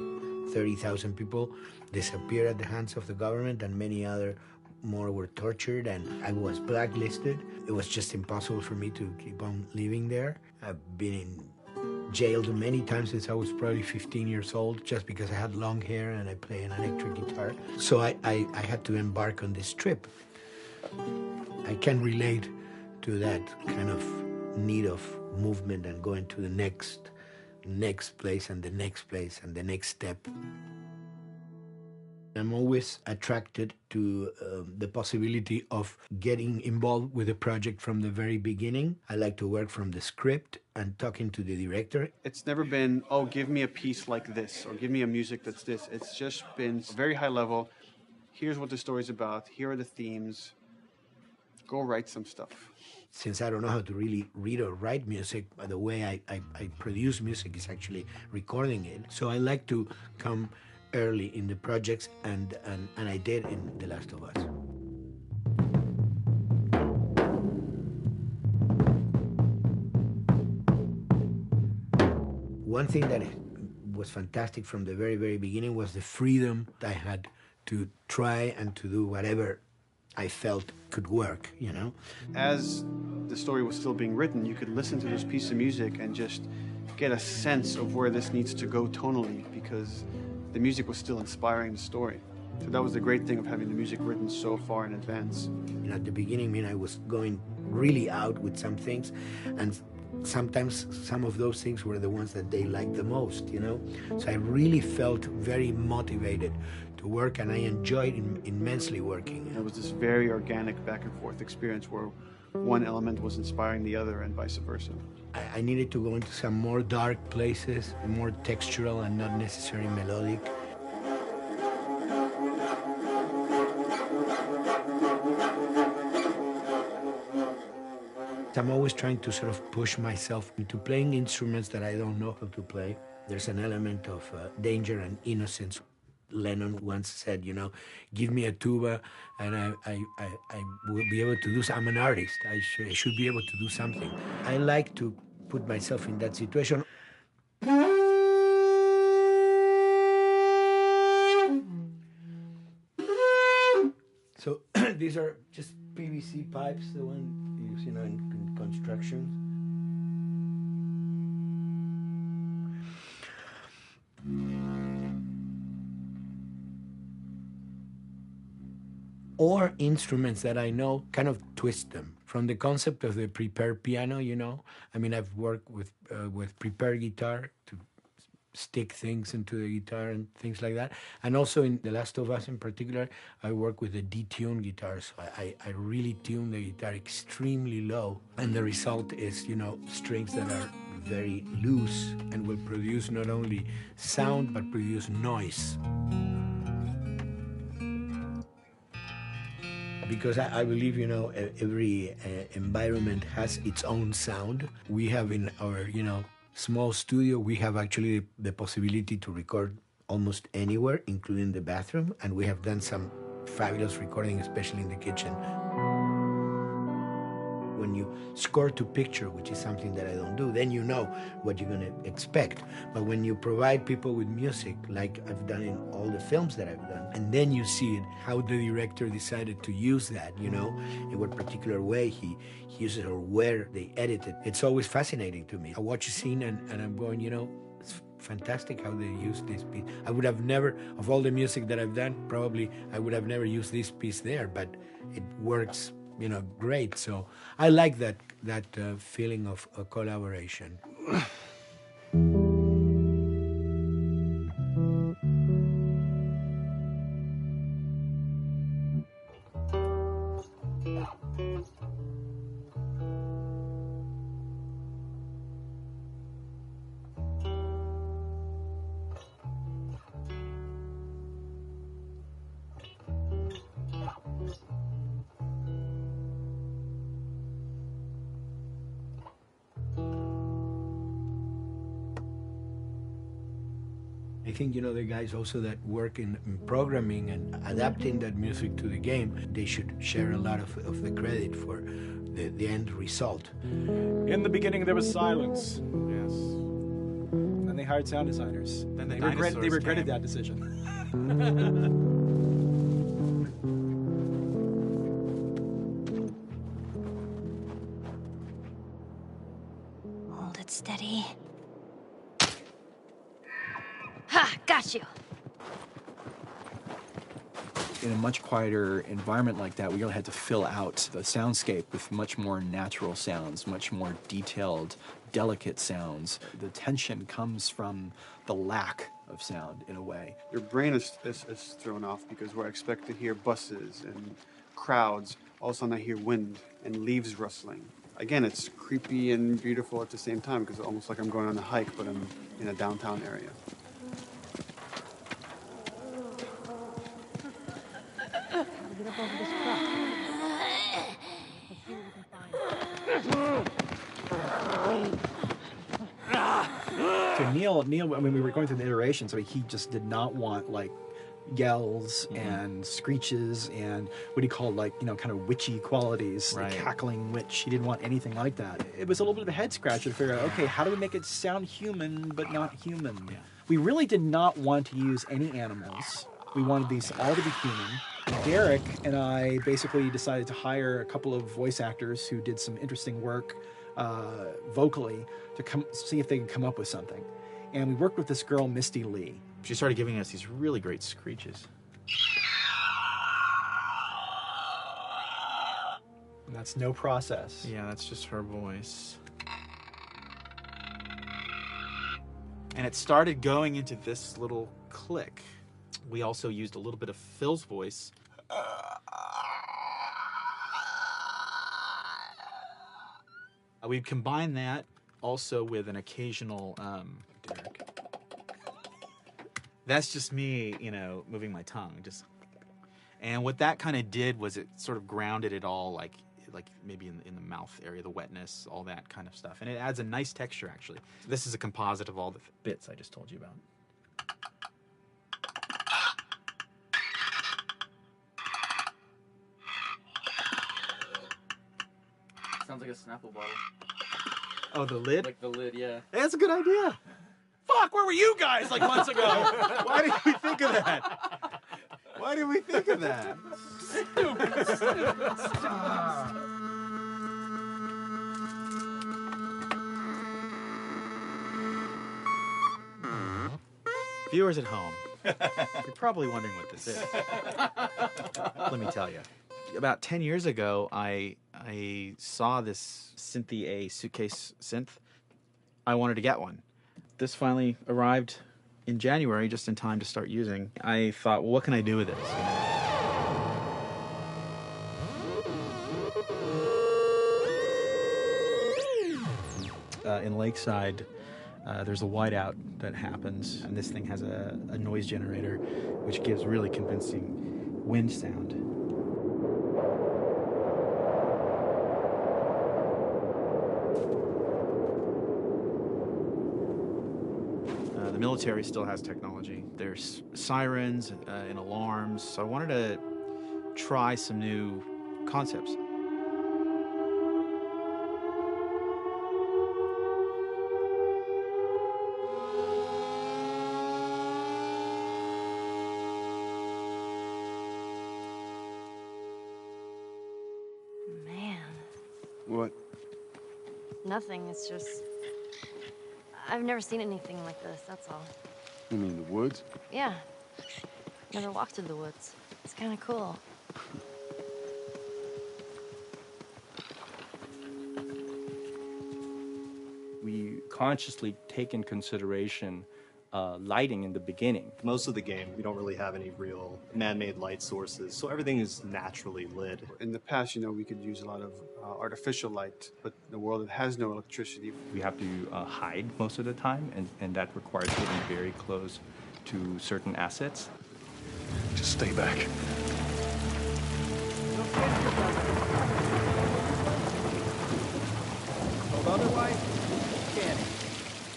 30,000 people disappeared at the hands of the government and many other more were tortured, and I was blacklisted. It was just impossible for me to keep on living there. I've been in jailed many times since I was probably 15 years old just because I had long hair and I play an electric guitar. So I had to embark on this trip. I can relate to that kind of need of movement and going to the next place and the next place and the next step. I'm always attracted to the possibility of getting involved with a project from the very beginning. I like to work from the script and talking to the director. It's never been, oh, give me a piece like this, or give me a music that's this. It's just been very high level. Here's what the story's about. Here are the themes. Go write some stuff. Since I don't know how to really read or write music, the way I produce music is actually recording it. So I like to come early in the projects, and I did in The Last of Us. One thing that was fantastic from the very, very beginning was the freedom I had to try and to do whatever I felt could work, you know? As the story was still being written, you could listen to this piece of music and just get a sense of where this needs to go tonally, because the music was still inspiring the story. So that was the great thing of having the music written so far in advance. You know, at the beginning, I was going really out with some things, and sometimes some of those things were the ones that they liked the most, you know? So I really felt very motivated to work, and I enjoyed immensely working. It was this very organic back and forth experience where one element was inspiring the other and vice versa. I needed to go into some more dark places, more textural and not necessarily melodic. I'm always trying to sort of push myself into playing instruments that I don't know how to play. There's an element of danger and innocence. Lennon once said, you know, give me a tuba and I will be able to do something. I'm an artist. I should be able to do something. I like to put myself in that situation. So these are just PVC pipes, the one you know in construction. Or instruments that I know, kind of twist them. From the concept of the prepared piano, you know, I mean, I've worked with prepared guitar to stick things into the guitar and things like that. And also in The Last of Us in particular, I work with a detuned guitar. So I really tune the guitar extremely low. And the result is, you know, strings that are very loose and will produce not only sound, but produce noise. Because I believe, you know, every environment has its own sound. We have in our, you know, small studio, we have actually the possibility to record almost anywhere, including the bathroom. And we have done some fabulous recording, especially in the kitchen. When you score to picture, which is something that I don't do, then you know what you're going to expect. But when you provide people with music, like I've done in all the films that I've done, and then you see it, how the director decided to use that, you know, in what particular way he uses it or where they edit it. It's always fascinating to me. I watch a scene and I'm going, you know, it's fantastic how they use this piece. I would have never, of all the music that I've done, probably I would have never used this piece there, but it works, you know, great. So I like that feeling of a collaboration. I think, you know, the guys also that work in programming and adapting that music to the game, they should share a lot of the credit for the end result. In the beginning, there was silence. Yes. Then they hired sound designers. Then they regretted that decision. Hold it steady. Ha! Got you! In a much quieter environment like that, we really had to fill out the soundscape with much more natural sounds, much more detailed, delicate sounds. The tension comes from the lack of sound, in a way. Your brain is thrown off because where I expect to hear buses and crowds, all of a sudden I hear wind and leaves rustling. Again, it's creepy and beautiful at the same time because it's almost like I'm going on a hike, but I'm in a downtown area. So Neil, I mean, we were going through the iterations, so he just did not want, like, yells and screeches and what he called, like, you know, kind of witchy qualities, Right. the cackling witch. He didn't want anything like that. It was a little bit of a head scratcher to figure out, okay, how do we make it sound human but not human? Yeah. We really did not want to use any animals. We wanted these all to be human. Derek and I basically decided to hire a couple of voice actors who did some interesting work vocally to see if they could come up with something. And we worked with this girl, Misty Lee. She started giving us these really great screeches. And that's no process. Yeah, that's just her voice. And it started going into this little click. We also used a little bit of Phil's voice. We'd combine that also with an occasional, Derek. That's just me, you know, moving my tongue. And what that kind of did was it sort of grounded it all, like maybe in the mouth area, the wetness, all that kind of stuff. And it adds a nice texture, actually. This is a composite of all the bits I just told you about. Sounds like a Snapple bottle. Oh, the lid? Like the lid, yeah. That's a good idea. Fuck, where were you guys like months ago? Why didn't we think of that? Why did we think of that? Viewers at home, you're probably wondering what this is. Let me tell you. About 10 years ago, I saw this Synthie A suitcase synth. I wanted to get one. This finally arrived in January, just in time to start using. I thought, well, what can I do with this? In Lakeside, there's a whiteout that happens, and this thing has a noise generator, which gives really convincing wind sound. The military still has technology. There's sirens and alarms, so I wanted to try some new concepts. Man, What? nothing. It's just... I've never seen anything like this, that's all. You mean the woods? Yeah. Never walked through the woods. It's kind of cool. We consciously take in consideration lighting in the beginning. Most of the game, we don't really have any real man-made light sources, so everything is naturally lit. In the past, you know, we could use a lot of artificial light, but in a world that has no electricity, We have to hide most of the time, and that requires getting very close to certain assets. Just stay back. Otherwise, can't.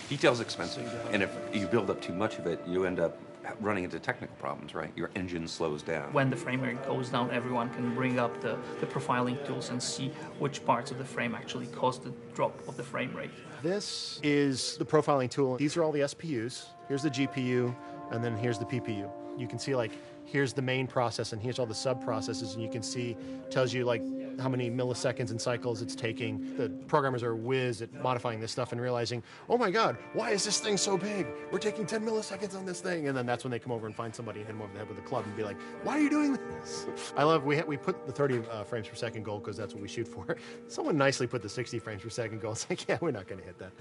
Detail's expensive, and if you build up too much of it, you end up running into technical problems, right? Your engine slows down. When the frame rate goes down, everyone can bring up the profiling tools and see which parts of the frame actually cause the drop of the frame rate. This is the profiling tool. These are all the SPUs. Here's the GPU, and then here's the PPU. You can see, like, here's the main process, and here's all the sub-processes, and you can see, tells you, like, how many milliseconds and cycles it's taking. The programmers are whiz at modifying this stuff and realizing, oh my God, why is this thing so big? We're taking 10 milliseconds on this thing. And then that's when they come over and find somebody and hit them over the head with a club and be like, why are you doing this? I love, we put the 30 frames per second goal because that's what we shoot for. Someone nicely put the 60 frames per second goal. It's like, yeah, we're not going to hit that.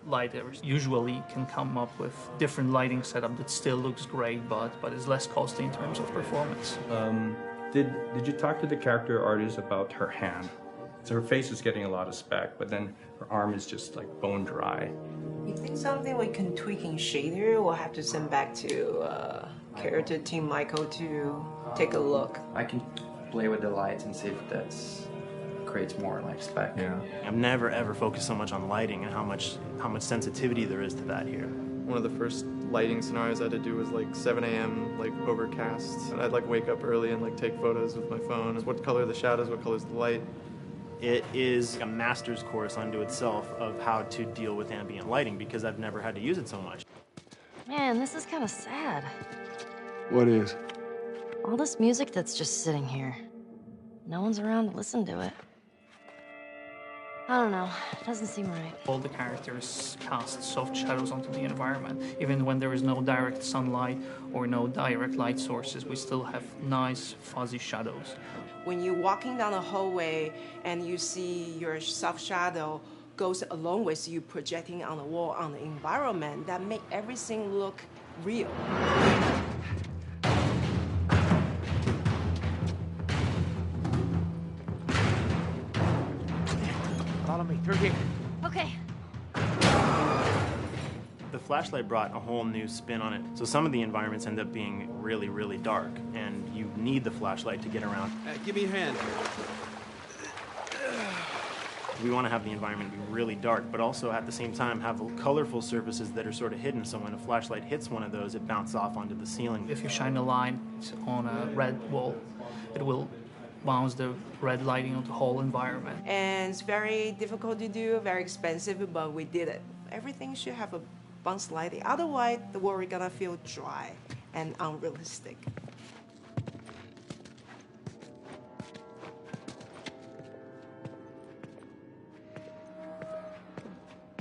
Lighters usually can come up with different lighting setup that still looks great, but is less costly in terms of performance. Did you talk to the character artist about her hand? So her face is getting a lot of spec, but then her arm is just like bone dry. You think something we can tweak in shader? We'll have to send back to character team Michael to take a look. I can play with the lights and see if that's creates more like spec. Yeah. I've never ever focused so much on lighting and how much sensitivity there is to that here. One of the first lighting scenarios I had to do was like 7 a.m. like overcast, and I'd like wake up early and like take photos with my phone. What color are the shadows? What color is the light? It is a master's course unto itself of how to deal with ambient lighting because I've never had to use it so much. Man, this is kind of sad. What is? All this music that's just sitting here. No one's around to listen to it. I don't know. It doesn't seem right. All the characters cast soft shadows onto the environment. Even when there is no direct sunlight or no direct light sources, we still have nice fuzzy shadows. When you're walking down a hallway and you see your soft shadow goes along with you projecting on the wall on the environment, that make everything look real. Follow me through here. Okay. The flashlight brought a whole new spin on it. So some of the environments end up being really, really dark, and you need the flashlight to get around. Give me your hand. We want to have the environment be really dark, but also at the same time have colorful surfaces that are sort of hidden, so when a flashlight hits one of those, it bounces off onto the ceiling. If you shine a light on a red wall, it will bounce the red lighting on the whole environment. And it's very difficult to do, very expensive, but we did it. Everything should have a bounce lighting. Otherwise, the world is gonna feel dry and unrealistic.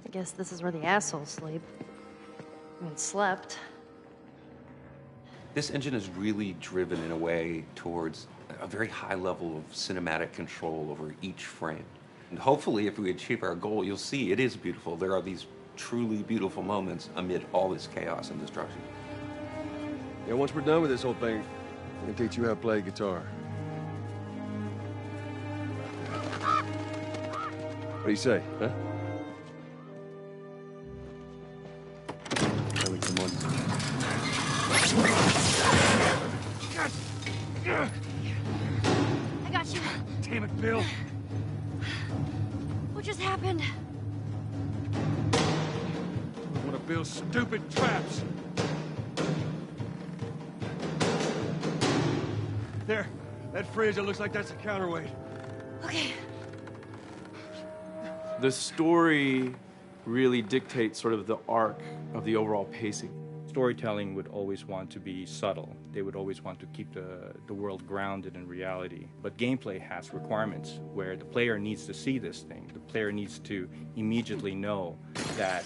I guess this is where the assholes sleep. I mean, slept. This engine is really driven in a way towards a very high level of cinematic control over each frame. And hopefully, if we achieve our goal, you'll see it is beautiful. There are these truly beautiful moments amid all this chaos and destruction. Yeah, once we're done with this whole thing, I'm gonna teach you how to play guitar. What do you say, huh? Ellie, come on. I got you. Damn it, Bill. What just happened? One of Bill's stupid traps. There, that fridge, it looks like that's a counterweight. Okay. The story really dictates sort of the arc of the overall pacing. Storytelling would always want to be subtle. They would always want to keep the world grounded in reality. But gameplay has requirements where the player needs to see this thing. The player needs to immediately know that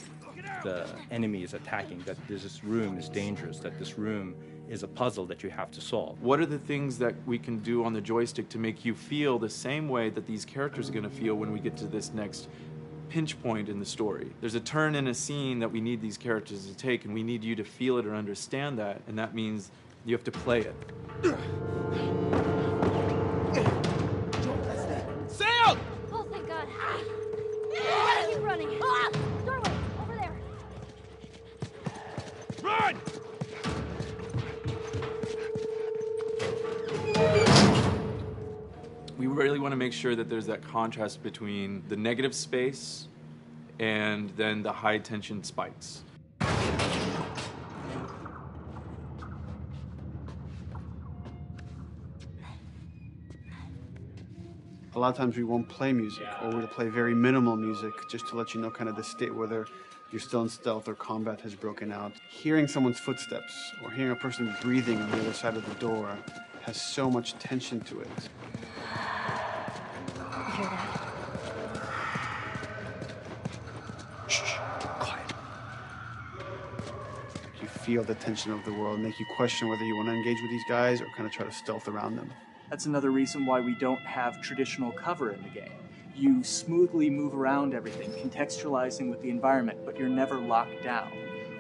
the enemy is attacking, that this room is dangerous, that this room is a puzzle that you have to solve. What are the things that we can do on the joystick to make you feel the same way that these characters are going to feel when we get to this next pinch point in the story? There's a turn in a scene that we need these characters to take, and we need you to feel it or understand that, and that means you have to play it. Sail! Oh, thank God. Why are you running? Ah! Doorway, over there. Run! We really want to make sure that there's that contrast between the negative space and then the high tension spikes. A lot of times we won't play music, or we'll play very minimal music just to let you know kind of the state, whether you're still in stealth or combat has broken out. Hearing someone's footsteps or hearing a person breathing on the other side of the door has so much tension to it. You hear that? Shh, quiet. You feel the tension of the world, make you question whether you want to engage with these guys or kind of try to stealth around them. That's another reason why we don't have traditional cover in the game. You smoothly move around everything, contextualizing with the environment, but you're never locked down.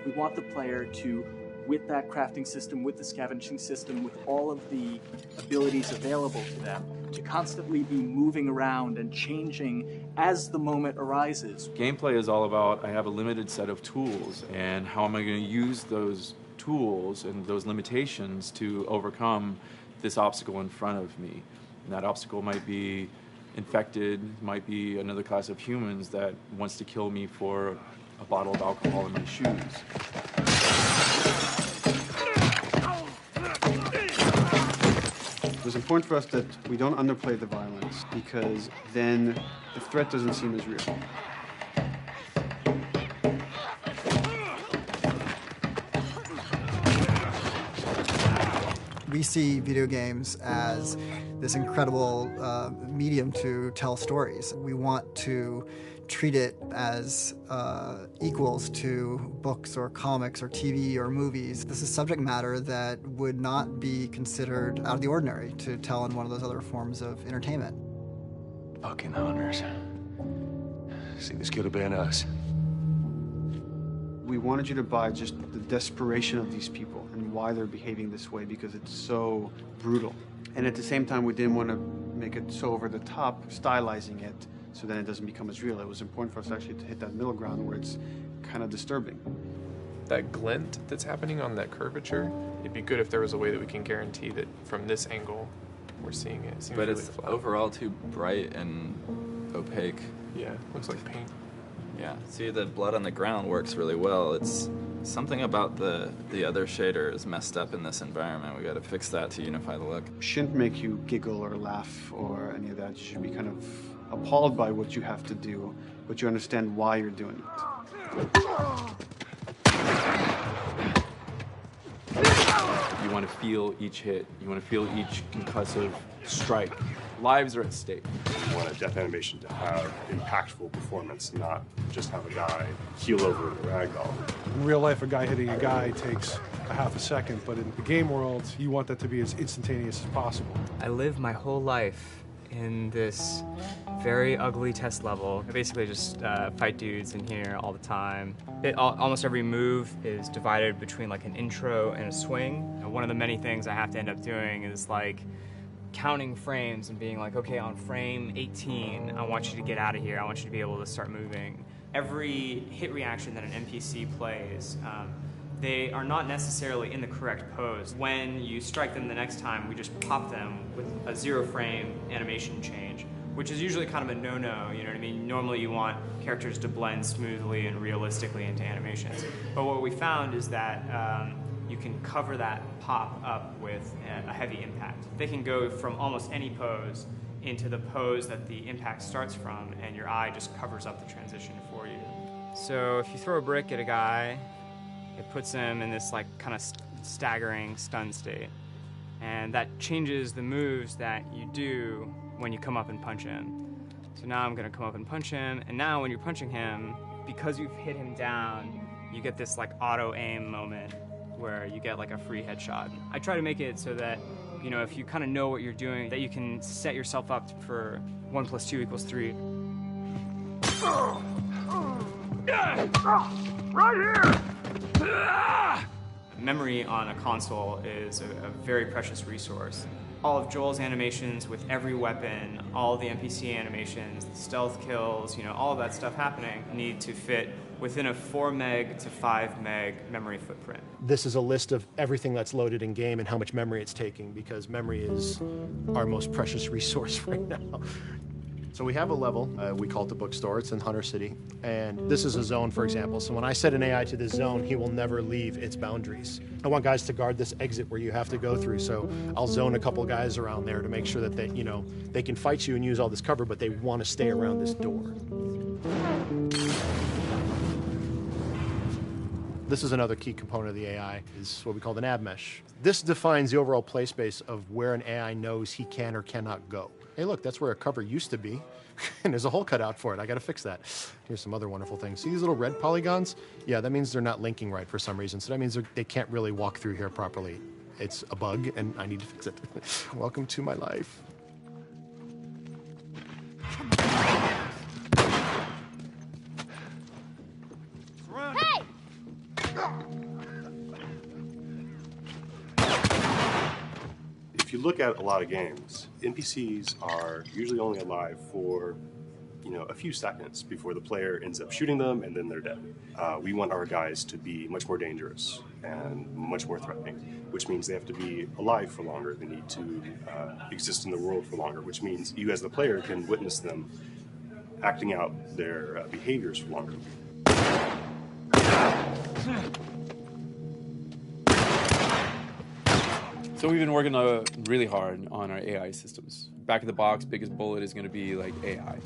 We want the player to, with that crafting system, with the scavenging system, with all of the abilities available to them, to constantly be moving around and changing as the moment arises. Gameplay is all about, I have a limited set of tools, and how am I going to use those tools and those limitations to overcome this obstacle in front of me. And that obstacle might be infected, might be another class of humans that wants to kill me for a bottle of alcohol in my shoes. It was important for us that we don't underplay the violence, because then the threat doesn't seem as real. We see video games as this incredible medium to tell stories. We want to treat it as equals to books or comics or TV or movies. This is subject matter that would not be considered out of the ordinary to tell in one of those other forms of entertainment. Fucking hunters. See, this could have been us. We wanted you to buy just the desperation of these people and why they're behaving this way, because it's so brutal. And at the same time, we didn't want to make it so over the top, stylizing it, so then it doesn't become as real. It was important for us actually to hit that middle ground where it's kind of disturbing. That glint that's happening on that curvature, it'd be good if there was a way that we can guarantee that from this angle, we're seeing it. It seems But really it's flat. overall too bright and opaque. Yeah, looks like paint. Yeah, see, the blood on the ground works really well. It's something about the other shader is messed up in this environment. We got to fix that to unify the look. Shouldn't make you giggle or laugh or any of that. You should be kind of appalled by what you have to do, but you understand why you're doing it. You want to feel each hit. You want to feel each concussive strike. Lives are at stake. You want a death animation to have impactful performance, not just have a guy keel over in a ragdoll. In real life, a guy hitting a guy takes a half a second, but in the game world, you want that to be as instantaneous as possible. I lived my whole life in this very ugly test level. I basically just fight dudes in here all the time. Almost every move is divided between like an intro and a swing. One of the many things I have to end up doing is like counting frames and being like, okay, on frame 18, I want you to get out of here. I want you to be able to start moving. Every hit reaction that an NPC plays, they are not necessarily in the correct pose. When you strike them the next time, we just pop them with a 0 frame animation change, which is usually kind of a no-no, you know what I mean? Normally you want characters to blend smoothly and realistically into animations. But what we found is that you can cover that pop up with a heavy impact. They can go from almost any pose into the pose that the impact starts from, and your eye just covers up the transition for you. So if you throw a brick at a guy, it puts him in this like kind of staggering stun state. And that changes the moves that you do when you come up and punch him. So now I'm gonna come up and punch him, and now when you're punching him, because you've hit him down, you get this like auto aim moment where you get like a free headshot. I try to make it so that, you know, if you kind of know what you're doing, that you can set yourself up for 1 + 2 = 3. Right here! Memory on a console is a very precious resource. All of Joel's animations with every weapon, all the NPC animations, the stealth kills, you know, all of that stuff happening need to fit within a 4 meg to 5 meg memory footprint. This is a list of everything that's loaded in game and how much memory it's taking, because memory is our most precious resource right now. So we have a level, we call it the bookstore, it's in Hunter City, and this is a zone, for example. So when I set an AI to this zone, he will never leave its boundaries. I want guys to guard this exit where you have to go through, so I'll zone a couple guys around there to make sure that they, you know, they can fight you and use all this cover, but they want to stay around this door. This is another key component of the AI, is what we call the nav mesh. This defines the overall play space of where an AI knows he can or cannot go. Hey, look, that's where a cover used to be, and there's a hole cut out for it. I got to fix that. Here's some other wonderful things. See these little red polygons? Yeah, that means they're not linking right for some reason, so that means they can't really walk through here properly. It's a bug, and I need to fix it. Welcome to my life. Hey! If you look at a lot of games, NPCs are usually only alive for, you know, a few seconds before the player ends up shooting them and then they're dead. We want our guys to be much more dangerous and much more threatening, which means they have to be alive for longer. They need to exist in the world for longer, which means you as the player can witness them acting out their behaviors for longer. So we've been working really hard on our AI systems. Back of the box, biggest bullet is going to be like AI.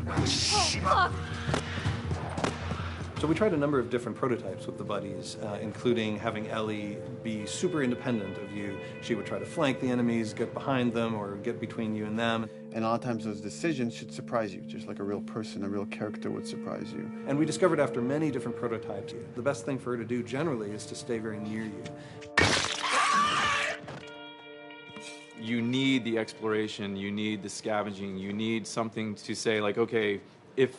Oh, fuck! So we tried a number of different prototypes with the buddies, including having Ellie be super independent of you. She would try to flank the enemies, get behind them, or get between you and them. And a lot of times those decisions should surprise you, just like a real person, a real character would surprise you. And we discovered after many different prototypes, the best thing for her to do generally is to stay very near you. You need the exploration, you need the scavenging, you need something to say like, okay, if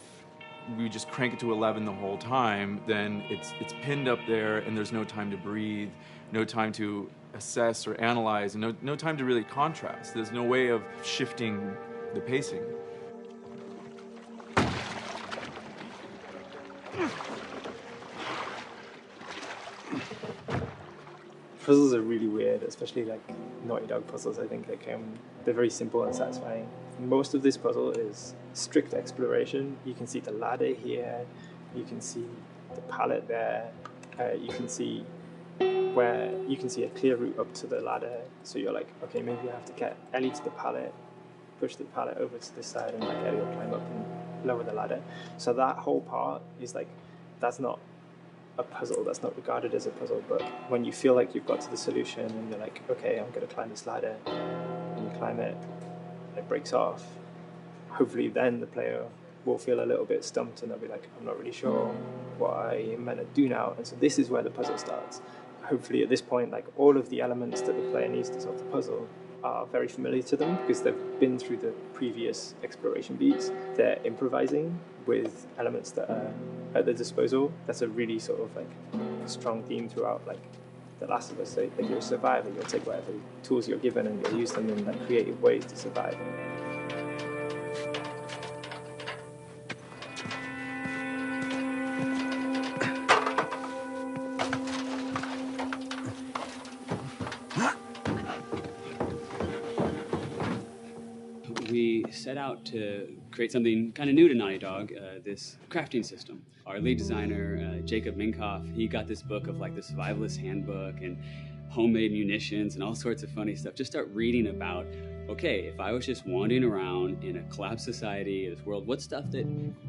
we just crank it to 11 the whole time, then it's pinned up there and there's no time to breathe, no time to assess or analyze, and no time to really contrast. There's no way of shifting the pacing. Puzzles are really weird, especially like Naughty Dog puzzles. I think they're very simple and satisfying. Most of this puzzle is strict exploration. You can see the ladder here, you can see the pallet there, you can see a clear route up to the ladder. So you're like, okay, maybe I have to get Ellie to the pallet, push the pallet over to this side, and like Ellie will climb up and lower the ladder. So that whole part is like, that's not a puzzle, that's not regarded as a puzzle, but when you feel like you've got to the solution and you're like, okay, I'm going to climb this ladder, and you climb it, and it breaks off, hopefully then the player will feel a little bit stumped and they'll be like, I'm not really sure what I'm meant to do now. And so this is where the puzzle starts. Hopefully at this point, like all of the elements that the player needs to solve the puzzle are very familiar to them because they've been through the previous exploration beats. They're improvising with elements that are at their disposal. That's a really sort of like strong theme throughout like The Last of Us. So like you're a survivor, you'll take whatever tools you're given and you'll use them in like creative ways to survive. We set out to create something kind of new to Naughty Dog, this crafting system. Our lead designer, Jacob Minkoff, he got this book of like the survivalist handbook and homemade munitions and all sorts of funny stuff. Just start reading about, okay, if I was just wandering around in a collapsed society, this world, what stuff that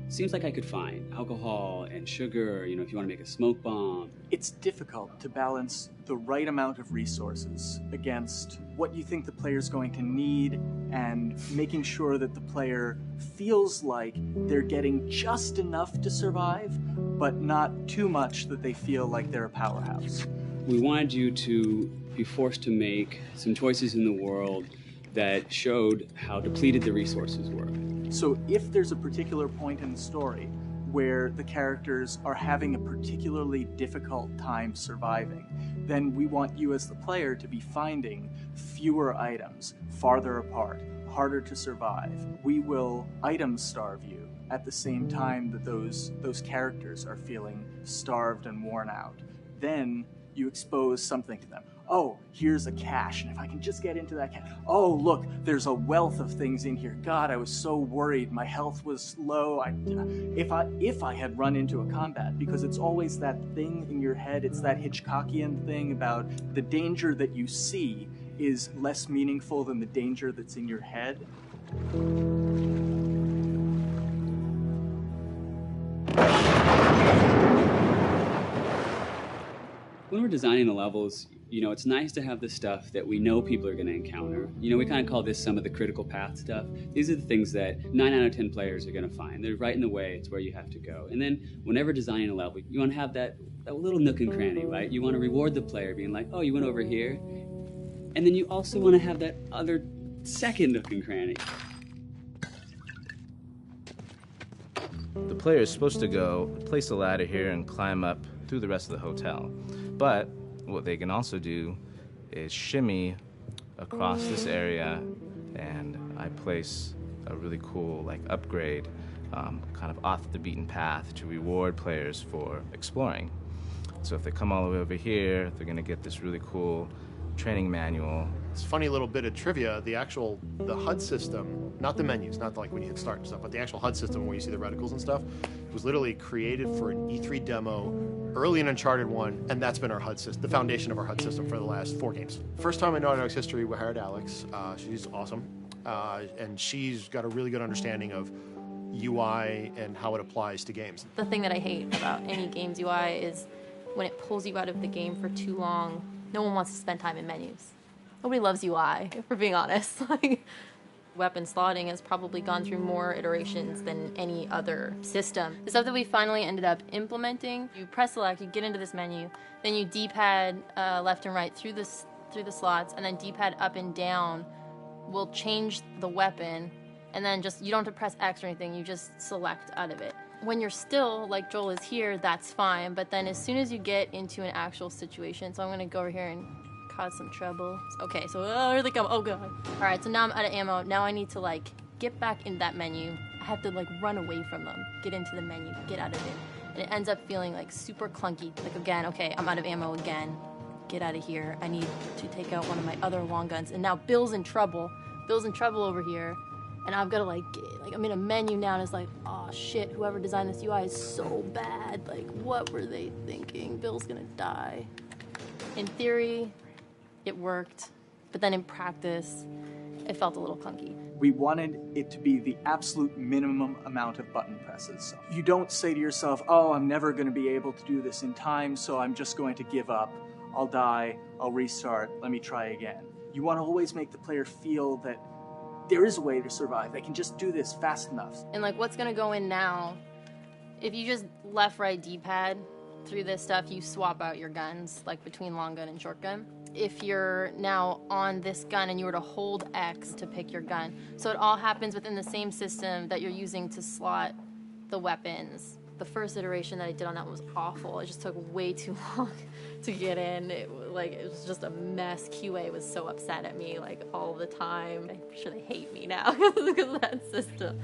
seems like I could find? Alcohol and sugar, you know, if you want to make a smoke bomb. It's difficult to balance the right amount of resources against what you think the player's going to need and making sure that the player feels like they're getting just enough to survive, but not too much that they feel like they're a powerhouse. We wanted you to be forced to make some choices in the world that showed how depleted the resources were. So if there's a particular point in the story where the characters are having a particularly difficult time surviving, then we want you as the player to be finding fewer items, farther apart, harder to survive. We will item starve you at the same time that those characters are feeling starved and worn out. Then you expose something to them. Oh, here's a cache, and if I can just get into that cache. Oh, look, there's a wealth of things in here. God, I was so worried. My health was low. If I had run into a combat, because it's always that thing in your head, it's that Hitchcockian thing about the danger that you see is less meaningful than the danger that's in your head. When we're designing the levels, you know, it's nice to have the stuff that we know people are going to encounter. You know, we kind of call this some of the critical path stuff. These are the things that 9 out of 10 players are going to find. They're right in the way. It's where you have to go. And then whenever designing a level, you want to have that little nook and cranny, right? You want to reward the player being like, oh, you went over here. And then you also want to have that other second nook and cranny. The player is supposed to go place a ladder here and climb up through the rest of the hotel. But what they can also do is shimmy across this area, and I place a really cool like upgrade kind of off the beaten path to reward players for exploring. So if they come all the way over here, they're gonna get this really cool training manual. It's a funny little bit of trivia. The HUD system, not the menus, not like when you hit start and stuff, but the actual HUD system where you see the reticles and stuff, was literally created for an E3 demo early in Uncharted 1, and that's been our HUD system, the foundation of our HUD system for the last 4 games. First time in Naughty Dog's history, we hired Alex. She's awesome, and she's got a really good understanding of UI and how it applies to games. The thing that I hate about any game's UI is when it pulls you out of the game for too long. No one wants to spend time in menus. Nobody loves UI, if we're being honest. Like, weapon slotting has probably gone through more iterations than any other system. The stuff that we finally ended up implementing, you press select, you get into this menu, then you D-pad left and right through the slots, and then D-pad up and down will change the weapon, and then just, you don't have to press X or anything, you just select out of it. When you're still, like Joel is here, that's fine, but then as soon as you get into an actual situation, so I'm gonna go over here and cause some trouble. Okay, so here they come, oh god. All right, so now I'm out of ammo. Now I need to like get back in that menu. I have to like run away from them, get into the menu, get out of it. And it ends up feeling like super clunky. Like again, okay, I'm out of ammo again. Get out of here. I need to take out one of my other long guns. And now Bill's in trouble. Bill's in trouble over here. And I've got to like I'm in a menu now and it's like, oh shit, whoever designed this UI is so bad. Like, what were they thinking? Bill's gonna die. In theory, it worked, but then in practice, it felt a little clunky. We wanted it to be the absolute minimum amount of button presses. You don't say to yourself, oh, I'm never going to be able to do this in time, so I'm just going to give up. I'll die, I'll restart, let me try again. You want to always make the player feel that there is a way to survive. They can just do this fast enough. And like what's going to go in now, if you just left, right, D-pad through this stuff, you swap out your guns, like between long gun and short gun. If you're now on this gun and you were to hold X to pick your gun. So it all happens within the same system that you're using to slot the weapons. The first iteration that I did on that was awful. It just took way too long to get in. It was just a mess. QA was so upset at me like all the time. I'm sure they hate me now because of that system.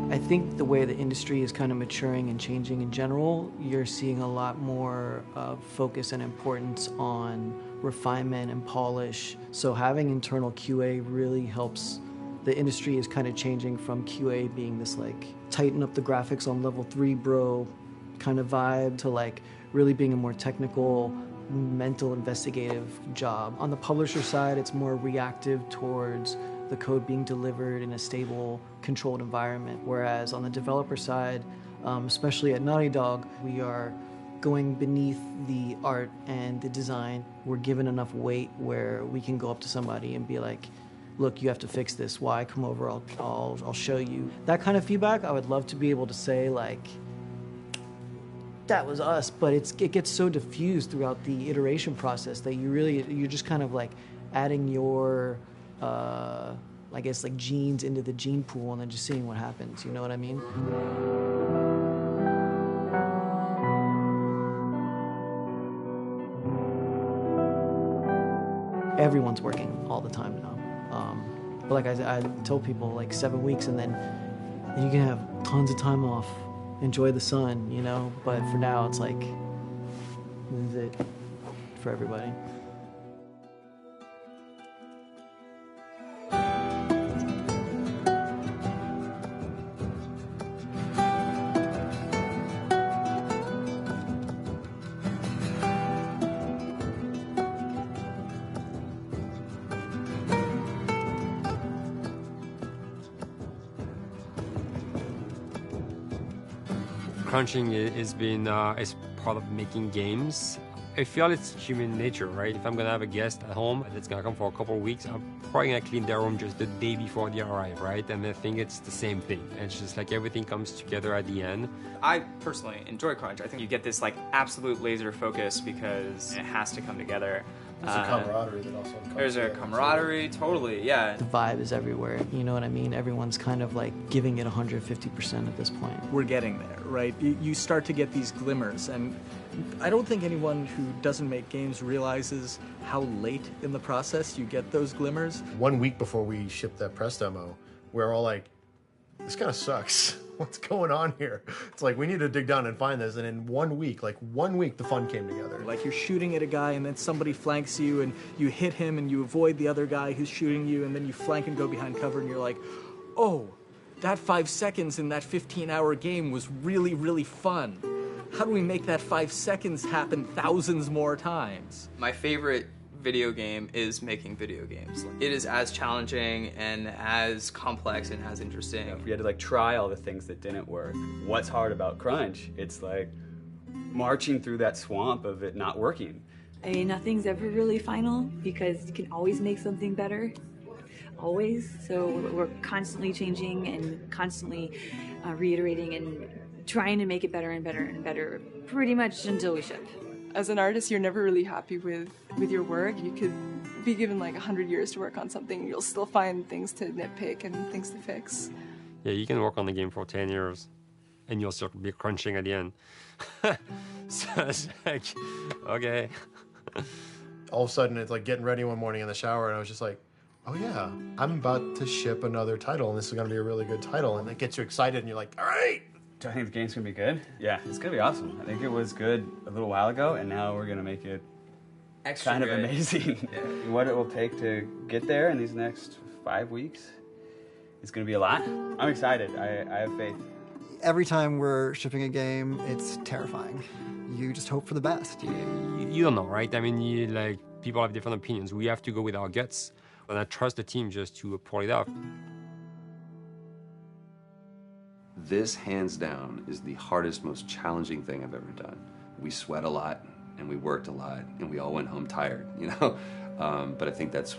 I think the way the industry is kind of maturing and changing in general, you're seeing a lot more focus and importance on refinement and polish. So having internal QA really helps. The industry is kind of changing from QA being this like tighten up the graphics on level 3 bro kind of vibe to like really being a more technical, mental investigative job. On the publisher side, it's more reactive towards the code being delivered in a stable, controlled environment. Whereas on the developer side, especially at Naughty Dog, we are going beneath the art and the design. We're given enough weight where we can go up to somebody and be like, look, you have to fix this. Why? Come over, I'll show you. That kind of feedback, I would love to be able to say like, that was us, but it gets so diffused throughout the iteration process that you're just kind of like adding your I guess like genes into the gene pool and then just seeing what happens, you know what I mean? Everyone's working all the time now. But like I tell people, like 7 weeks and then you can have tons of time off, enjoy the sun, you know? But for now, it's like, this is it for everybody. Crunching is part of making games. I feel it's human nature, right? If I'm gonna have a guest at home that's gonna come for a couple of weeks, I'm probably gonna clean their room just the day before they arrive, right? And I think it's the same thing. It's just like everything comes together at the end. I personally enjoy Crunch. I think you get this like absolute laser focus because it has to come together. There's a camaraderie that also comes There's a camaraderie, totally, yeah. The vibe is everywhere, you know what I mean? Everyone's kind of like giving it 150% at this point. We're getting there, right? You start to get these glimmers, and I don't think anyone who doesn't make games realizes how late in the process you get those glimmers. 1 week before we shipped that press demo, we're all like, this kind of sucks. what's going on here? It's like, we need to dig down and find this. And in 1 week, the fun came together. Like you're shooting at a guy and then somebody flanks you and you hit him and you avoid the other guy who's shooting you and then you flank and go behind cover and you're like, oh, that 5 seconds in that 15-hour game was really, really fun. How do we make that 5 seconds happen thousands more times? My favorite video game is making video games. It is as challenging and as complex and as interesting. If we had to like try all the things that didn't work, what's hard about Crunch? It's like marching through that swamp of it not working. I mean, nothing's ever really final because you can always make something better. Always. So we're constantly changing and constantly reiterating and trying to make it better and better and better pretty much until we ship. As an artist, you're never really happy with your work. You could be given like 100 years to work on something, and you'll still find things to nitpick and things to fix. Yeah, you can work on the game for 10 years and you'll still be crunching at the end. So it's like, okay. All of a sudden, it's like getting ready one morning in the shower, and I was just like, oh yeah, I'm about to ship another title, and this is going to be a really good title, and it gets you excited, and you're like, all right. Do I think the game's going to be good? Yeah, it's going to be awesome. I think it was good a little while ago, and now we're going to make it extra kind of good. amazing. Yeah. What it will take to get there in these next 5 weeks, it's going to be a lot. I'm excited. I have faith. Every time we're shipping a game, it's terrifying. You just hope for the best. You don't know, right? I mean, people have different opinions. We have to go with our guts, and I trust the team just to pull it off. This, hands down, is the hardest, most challenging thing I've ever done. We sweat a lot, and we worked a lot, and we all went home tired, you know? But I think that's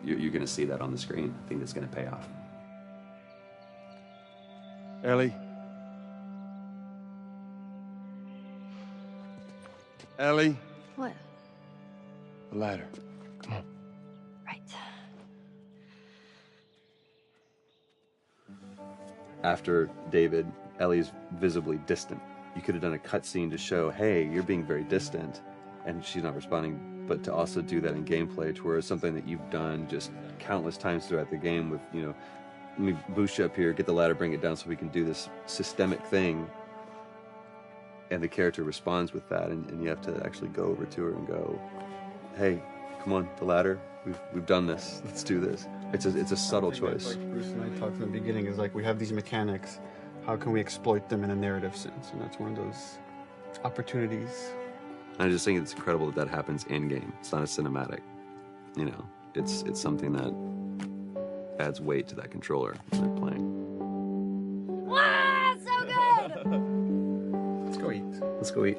you're gonna see that on the screen. I think that's gonna pay off. Ellie? Ellie? What? The ladder. Come on. Right. After David, Ellie's visibly distant. You could have done a cutscene to show, hey, you're being very distant, and she's not responding, but to also do that in gameplay, to where it's something that you've done just countless times throughout the game with, you know, let me boost you up here, get the ladder, bring it down so we can do this systemic thing. And the character responds with that, and you have to actually go over to her and go, hey, come on, the ladder, we've done this, let's do this. It's a subtle choice. Like Bruce and I talked in the beginning, is like, we have these mechanics, how can we exploit them in a narrative sense? And that's one of those opportunities. I just think it's incredible that happens in-game. It's not a cinematic, you know, it's something that adds weight to that controller when they're playing. Wow, so good! Let's go eat. Let's go eat.